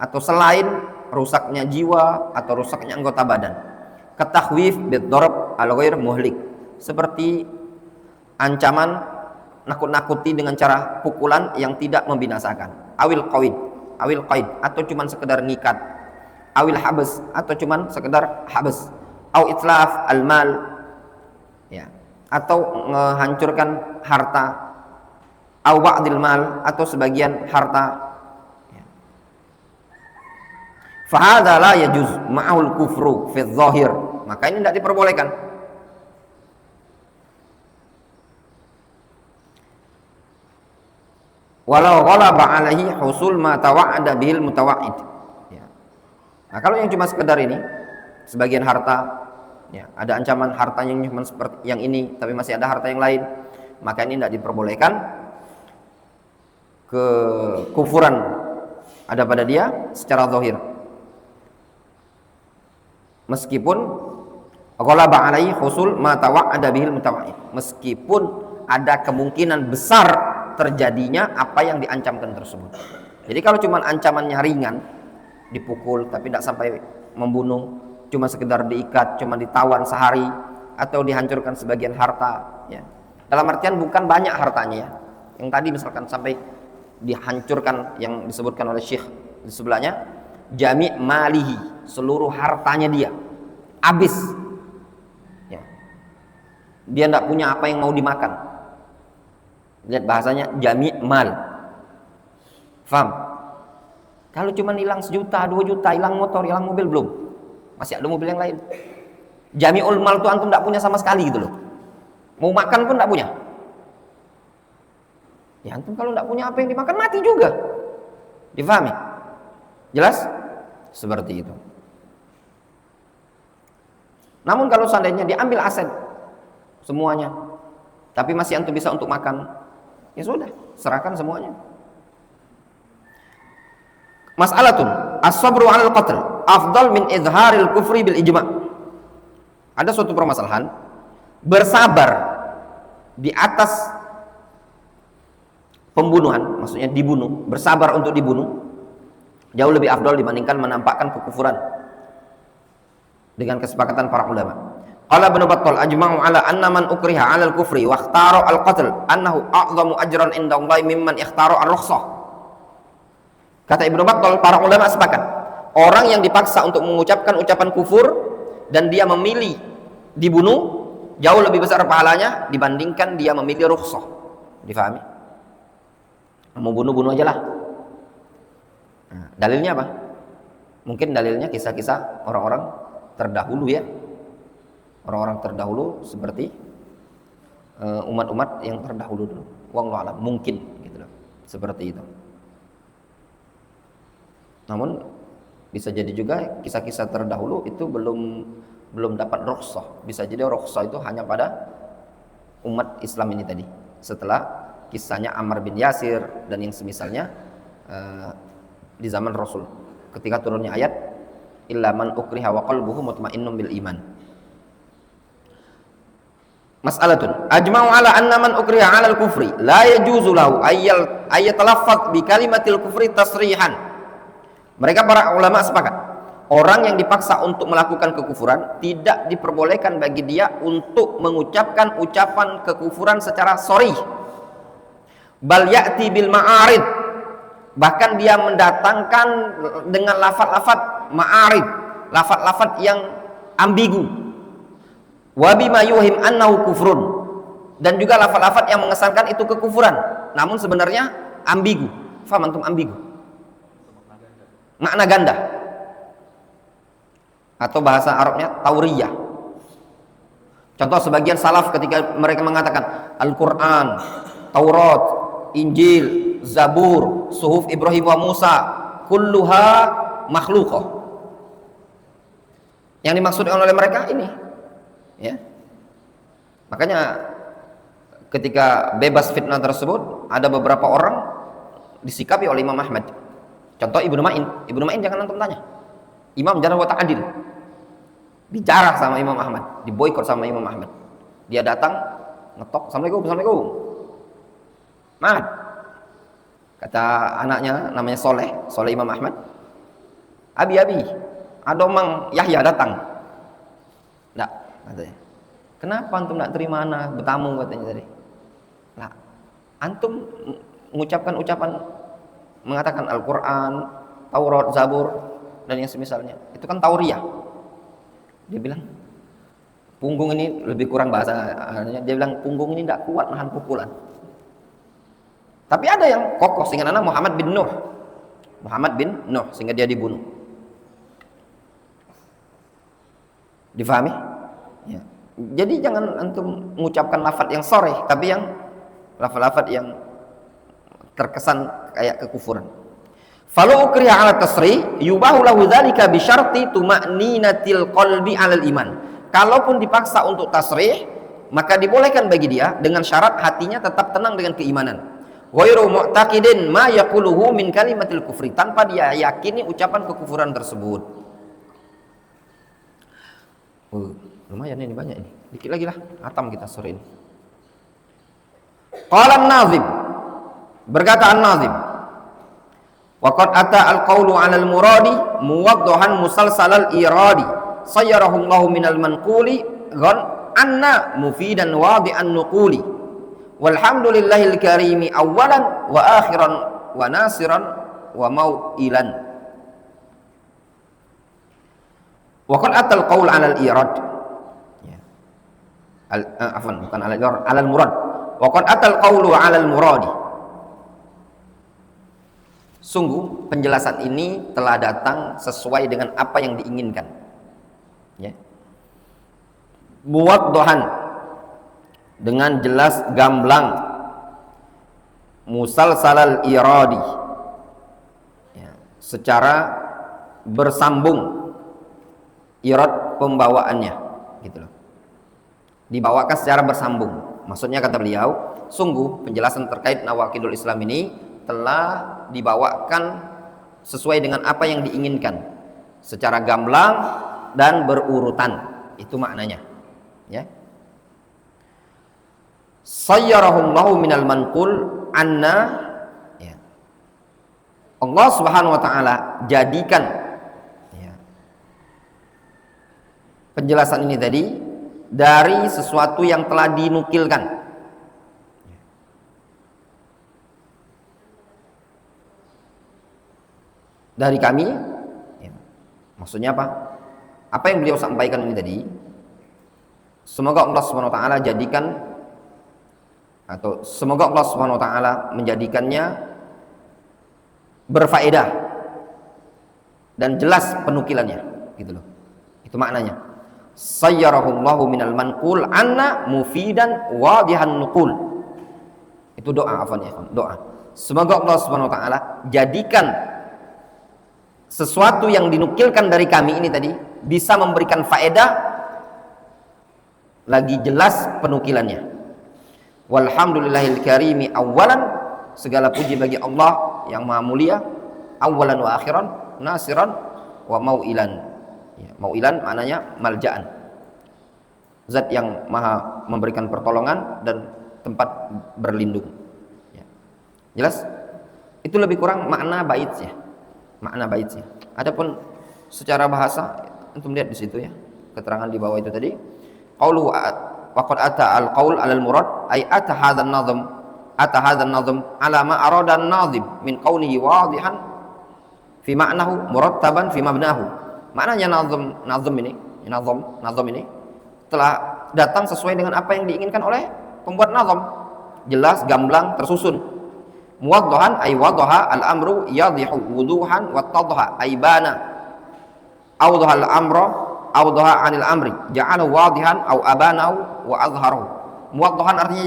A: atau selain rusaknya jiwa atau rusaknya anggota badan. Katahwif bid-darab al-ghair muhlik, seperti ancaman nakut-nakuti dengan cara pukulan yang tidak membinasakan. Awil qaid, atau cuman sekedar ngikat. Awil habs, atau cuman sekedar habs. Au itlaf al-mal, ya, atau menghancurkan harta. Au ba'dil mal, atau sebagian harta. Fahadha la yajuz ma'ul kufru fi dhahir, maka ini tidak diperbolehkan. Walau ghalaba alaihi husul ma tawa'ada bihil mutawa'id, ya. Nah, kalau yang cuma sekedar ini, sebagian harta, ya, ada ancaman hartanya cuma seperti yang ini, tapi masih ada harta yang lain, maka ini tidak diperbolehkan. Kekufuran ada pada dia secara zahir, meskipun ghalaba alaihi husul ma tawa'ada bihil mutawa'id, meskipun ada kemungkinan besar terjadinya apa yang diancamkan tersebut. Jadi kalau cuma ancamannya ringan, dipukul tapi tidak sampai membunuh, cuma sekedar diikat, cuma ditawan sehari, atau dihancurkan sebagian harta, ya. Dalam artian bukan banyak hartanya, ya. Yang tadi misalkan sampai dihancurkan, yang disebutkan oleh Syekh di sebelahnya, jami' malihi, seluruh hartanya dia habis, ya. Dia tidak punya apa yang mau dimakan. Lihat bahasanya, jami' mal. Faham? Kalau cuma hilang 1 juta, 2 juta, hilang motor, hilang mobil, belum. Masih ada mobil yang lain. Jami'ul mal itu antum tidak punya sama sekali gitu loh. Mau makan pun tidak punya. Ya antum kalau tidak punya apa yang dimakan, mati juga. Difahami? Jelas? Seperti itu. Namun kalau seandainya diambil aset semuanya, tapi masih antum bisa untuk makan, ya sudah, serahkan semuanya. Mas'alatun as-sabru 'alal qatl afdal min izharil kufri bil ijma'. Ada suatu permasalahan, bersabar di atas pembunuhan, maksudnya dibunuh, bersabar untuk dibunuh jauh lebih afdal dibandingkan menampakkan kekufuran dengan kesepakatan para ulama. Qala Ibnu Battal ajma'u ala anna man ukriha 'alal kufri wa ikhtara al-qatl annahu a'zamu ajran inda Allah mimman ikhtara ar-rukhsah. Kata Ibnu Battal, para ulama sepakat, orang yang dipaksa untuk mengucapkan ucapan kufur dan dia memilih dibunuh jauh lebih besar pahalanya dibandingkan dia memilih rukhsah. Difahami? Mau bunuh aja lah. Nah, dalilnya apa? Mungkin dalilnya kisah-kisah orang-orang terdahulu ya. Orang-orang terdahulu seperti umat-umat yang terdahulu dulu. Wallahu a'lam, mungkin gitu loh. Seperti itu. Namun bisa jadi juga kisah-kisah terdahulu itu belum dapat rukhsah. Bisa jadi rukhsah itu hanya pada umat Islam ini tadi. Setelah kisahnya Ammar bin Yasir dan yang semisalnya di zaman Rasul. Ketika turunnya ayat illa man ukriha wa qalbuhu mutmainnun bil iman. Mas'alatun ajma'u ala anna man ukriha 'ala al-kufri la yajuzu lahu ayatalaffaz bi kalimatil kufri tasrihan. Mereka para ulama sepakat, orang yang dipaksa untuk melakukan kekufuran tidak diperbolehkan bagi dia untuk mengucapkan ucapan kekufuran secara sharih. Bal ya'ti bil ma'arid, bahkan dia mendatangkan dengan lafaz-lafaz ma'arid, lafaz-lafaz yang ambigu. Wa bima yuhim annahu kufrun, dan juga lafaz-lafaz yang mengesankan itu kekufuran namun sebenarnya ambigu. Faham antum ambigu? Makna ganda, atau bahasa Arabnya tauriyah. Contoh sebagian salaf ketika mereka mengatakan Al-Quran, Taurat, Injil, Zabur, Suhuf Ibrahim wa Musa kulluha makhluqah. Yang dimaksudkan oleh mereka ini ya. Makanya ketika bebas fitnah tersebut ada beberapa orang disikapi oleh Imam Ahmad. Contoh Ibnu Ma'in jangan antum tanya. Imam jarh wa ta'dil. Bicara sama Imam Ahmad, diboikot sama Imam Ahmad. Dia datang ngetok, Assalamualaikum. Mat. Kata anaknya namanya Soleh Imam Ahmad. Abi, ada Mang Yahya datang. Enggak, katanya. Kenapa antum enggak terima anak bertamu katanya tadi? Nah, antum mengucapkan ucapan mengatakan Al-Quran, Taurat, Zabur dan yang semisalnya. Itu kan tauriyah. Dia bilang punggung ini lebih kurang bahasa. Dia bilang punggung ini tidak kuat nahan pukulan. Tapi ada yang kokoh sehingga nama Muhammad bin Nuh sehingga dia dibunuh. Difahami? Ya. Jadi jangan antum mengucapkan lafaz yang sharih, tapi yang lafaz yang terkesan kayak kekufuran. Falau ukriha 'ala tasrih yubahu lahu dzalika bi syarti tuma'ninatil qalbi 'alal iman. Kalaupun dipaksa untuk tasrih, maka dibolehkan bagi dia dengan syarat hatinya tetap tenang dengan keimanan. Ghairu mu'taqidin ma yaquluhu min kalimatil kufri, tanpa dia yakini ucapan kekufuran tersebut. Lumayan ini banyak ini. Dikit lagi lah, atam kita sore ini. Qala an-nazim, berkata an-nazim, waqad ata al-qawlu 'ala al-muradi muwaddahan musalsal al-iradi sayyarahu Allahu minal manquli ghan anna mufidan wadi'an nuquli walhamdulillahil karimi awwalan wa akhiran wa nasiran wa mau'ilan. Waqad ata al-qawl 'ala al-irad, bukan 'ala al-irad, 'ala al-murad. Waqad ata al-qawlu 'ala al-muradi, sungguh penjelasan ini telah datang sesuai dengan apa yang diinginkan. Ya. Muwaddahan, dengan jelas gamblang, musalsalal iradi, ya, secara bersambung, irad pembawaannya, gitu loh. Dibawakan secara bersambung. Maksudnya kata beliau, sungguh penjelasan terkait nawaqidul Islam ini telah dibawakan sesuai dengan apa yang diinginkan, secara gamblang dan berurutan. Itu maknanya, ya. Sayyarahullahu minal manqul anna, ya. Allah Subhanahu wa taala jadikan, ya, penjelasan ini tadi dari sesuatu yang telah dinukilkan, dari kami, ya. Maksudnya apa? Apa yang beliau sampaikan ini tadi Semoga Allah Subhanahu wa taala jadikan, atau semoga Allah Subhanahu wa taala menjadikannya berfaedah dan jelas penukilannya, gitu loh. Itu maknanya. Sayyarahullahu minal manqul anna mufidan wadihan nuqul. Itu doa, afwan ya, doa. Semoga Allah Subhanahu wa taala jadikan sesuatu yang dinukilkan dari kami ini tadi bisa memberikan faedah lagi jelas penukilannya. Walhamdulillahil karimi awalan, segala puji bagi Allah yang maha mulia, awalan wa akhiran, nasiran wa mau'ilan. Ya, mau'ilan maknanya malja'an, zat yang maha memberikan pertolongan dan tempat berlindung. Ya. Jelas? Itu lebih kurang makna baitnya. Makna baitnya. Adapun secara bahasa antum lihat di situ ya, keterangan di bawah itu tadi. Qaulu waqad ata al-qaul 'ala al-murad ay ata hadzal nazm ala ma arada an-nazim min qawlihi wadihan fi ma'nahu murattaban fi mabnahu. Maknanya nazm ini telah datang sesuai dengan apa yang diinginkan oleh pembuat nazm, jelas, gamblang, tersusun. Muwaddahan ay waddaha al-amru yadhihu wuduhan wa tadha ay bana awdaha al-amra awdaha 'anil amri ja'alahu wadihan aw abanahu wa azharahu. Muwaddahan artinya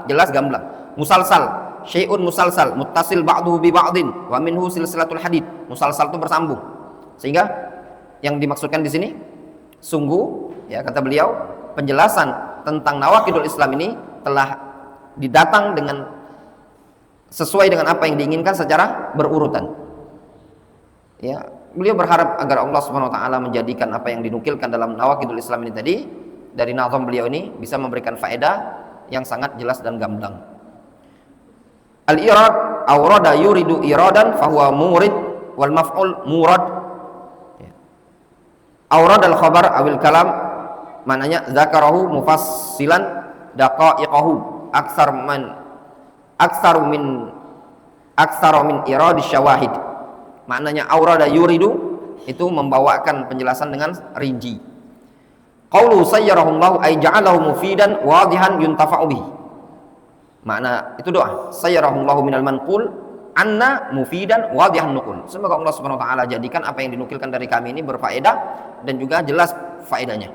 A: jelas gamblang. Musalsal, syai'un musalsal muttasil ba'duhu bi ba'din wa minhu silsilatul hadid. Musalsal itu bersambung. Sehingga yang dimaksudkan di sini sungguh ya, kata beliau, penjelasan tentang nawaqidul Islam ini telah didatang dengan sesuai dengan apa yang diinginkan secara berurutan. Ya, beliau berharap agar Allah Subhanahu wa taala menjadikan apa yang dinukilkan dalam nawaqidul Islam ini tadi dari nazam beliau ini bisa memberikan faedah yang sangat jelas dan gamblang. Al-irad awrada yuridu iradan fahuwa murid wal maf'ul murad. Ya. Awrad al-khabar awil kalam maknanya zakarahu mufassilan daqa'iqahu aksaru min iradi syawahid. Maknanya aurada yuridu itu membawakan penjelasan dengan rinci. Qaulu sayyarahullahu ay ja'alahu mufidan wadihan yuntafa'u bihi. Makna itu doa, sayyarahullahu minal manqul anna mufidan wadihan nuqul. Semoga Allah Subhanahu wa taala jadikan apa yang dinukilkan dari kami ini berfaedah dan juga jelas faedahnya.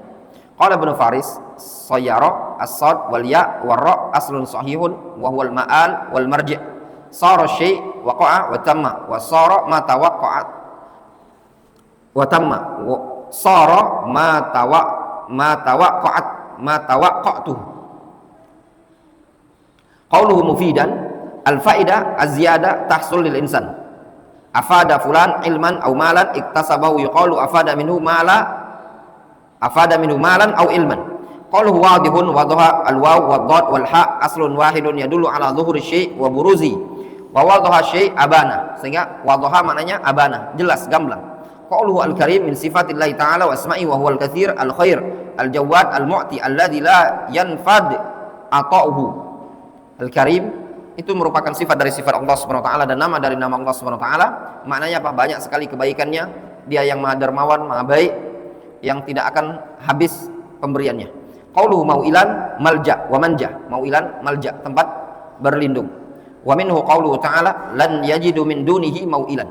A: Qala Ibnu Faris, sayyara as-sad wal ya war ra aslun sahihun wa huwal ma'al wal marji'. Sara syai' waqa'a wa tamma wa sara ma tawaqqa'at wa tamma wa sara ma tawaqqa'tu. Qauluhu mufidan al-fa'idah az-ziyada tahsul lil insan. Afada fulan ilman aw malan iktasabahu yuqalu afada minhu malan aw ilman. Qaluhu wadihun wadhaha al-waw wad-dad wal ha aslun wahidun yadullu ala dhuhuri syai' wa buruzi wa wadhaha syai' abana. Sehingga wadhaha maknanya abana, jelas, gamblang. Qauluhu al-karim min sifatillahi ta'ala wa asma'i wa huwal katsir al-khair al-jawad al-mu'ti alladzi la yanfad ata'uhu. Al-karim itu merupakan sifat dari sifat Allah Subhanahu wa taala dan nama dari nama Allah Subhanahu wa taala. Maknanya apa? Banyak sekali kebaikannya. Dia yang maha dermawan, maha baik, yang tidak akan habis pemberiannya. Qauluhu mau'ilan malja wa manja. Mau'ilan malja, tempat berlindung. Wa minhu qauluhu ta'ala lan yajidu min dunihi mau'ilan.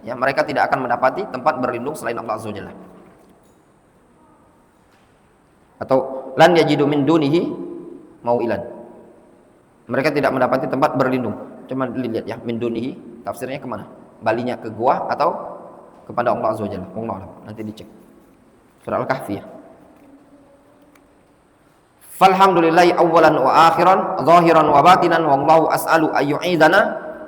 A: Ya, mereka tidak akan mendapati tempat berlindung selain Allah Azza wa Jalla. Atau lan yajidu min dunihi mau'ilan. Mereka tidak mendapati tempat berlindung. Cuma dilihat ya, min dunihi tafsirnya kemana? Balinya ke gua atau kepada Allah Azza wa Jalla? Allah, nanti dicek. Surah Al-Kahfi ya. Falhamdulillahi awwalan wa akhiran, zahiran wa batinan, wallahu as'alu ayyu'idana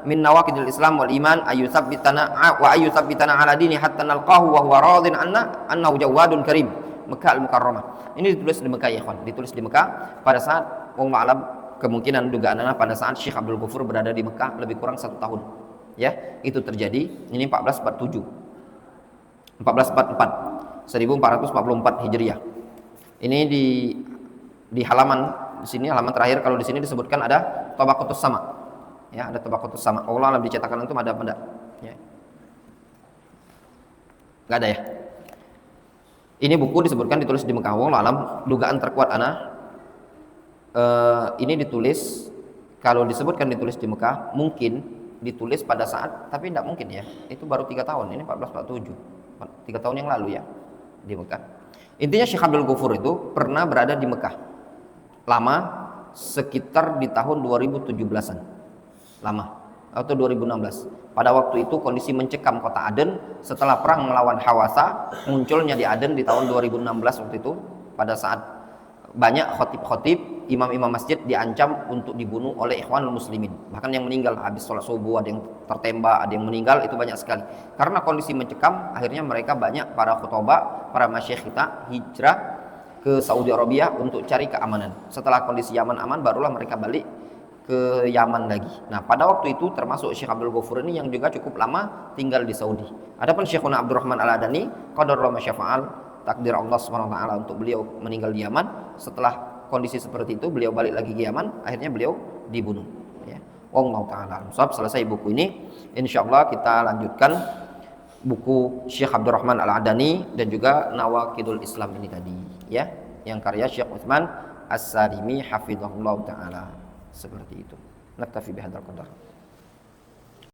A: min nawaqidil Islam wal iman ayyutsabbitana ala dini hatta nalqahu wa huwa radin annahu jawadun karim. Mekah Al-Mukarramah. Ini ditulis di Mekah ya, kawan. Ditulis di Mekah pada saat wallahu a'lam, kemungkinan dugaannya pada saat Syekh Abdul Ghafur berada di Mekah lebih kurang 1 tahun. Ya, itu terjadi ini 1447. 1444. 1444 Hijriah. Ini di halaman di sini, halaman terakhir kalau di sini disebutkan ada Tabaqatus Sama. Ya, ada Tabaqatus Sama. Allah alam dicetakan itu ada apa enggak? Ya. Enggak ada ya. Ini buku disebutkan ditulis di Mekah. Wallahu alam, dugaan terkuat ana ini ditulis, kalau disebutkan ditulis di Mekah, mungkin ditulis pada saat, tapi tidak mungkin ya, itu baru 3 tahun, ini 1447, 3 tahun yang lalu ya di Mekah. Intinya Syekh Abdul Ghafur itu pernah berada di Mekah lama, sekitar di tahun 2017an, lama, atau 2016. Pada waktu itu kondisi mencekam kota Aden setelah perang melawan Hawasa. Munculnya di Aden di tahun 2016 waktu itu, pada saat banyak khotib-khotib, imam-imam masjid diancam untuk dibunuh oleh Ikhwanul Muslimin. Bahkan yang meninggal habis sholat subuh, ada yang tertembak, ada yang meninggal, itu banyak sekali. Karena kondisi mencekam, akhirnya mereka banyak, para khutbah, para masyayikh kita hijrah ke Saudi Arabia untuk cari keamanan. Setelah kondisi Yaman aman, barulah mereka balik ke Yaman lagi. Nah, pada waktu itu termasuk Syekh Abdul Ghafur ini yang juga cukup lama tinggal di Saudi. Adapun Syekhuna Abdurrahman Al-Adani, qadarullah masyafa'al, takdir Allah Subhanahu wa taala untuk beliau meninggal di Yaman. Setelah kondisi seperti itu, beliau balik lagi ke Yaman, akhirnya beliau dibunuh ya. Wallahu taala. Selesai buku ini, insyaallah kita lanjutkan buku Syekh Abdurrahman Al-Adani dan juga Nawaqidul Islam ini tadi ya, yang karya Syekh Utsman As-Sarimi hafizahullah taala. Seperti itu. Naktafi bihadzal qadar.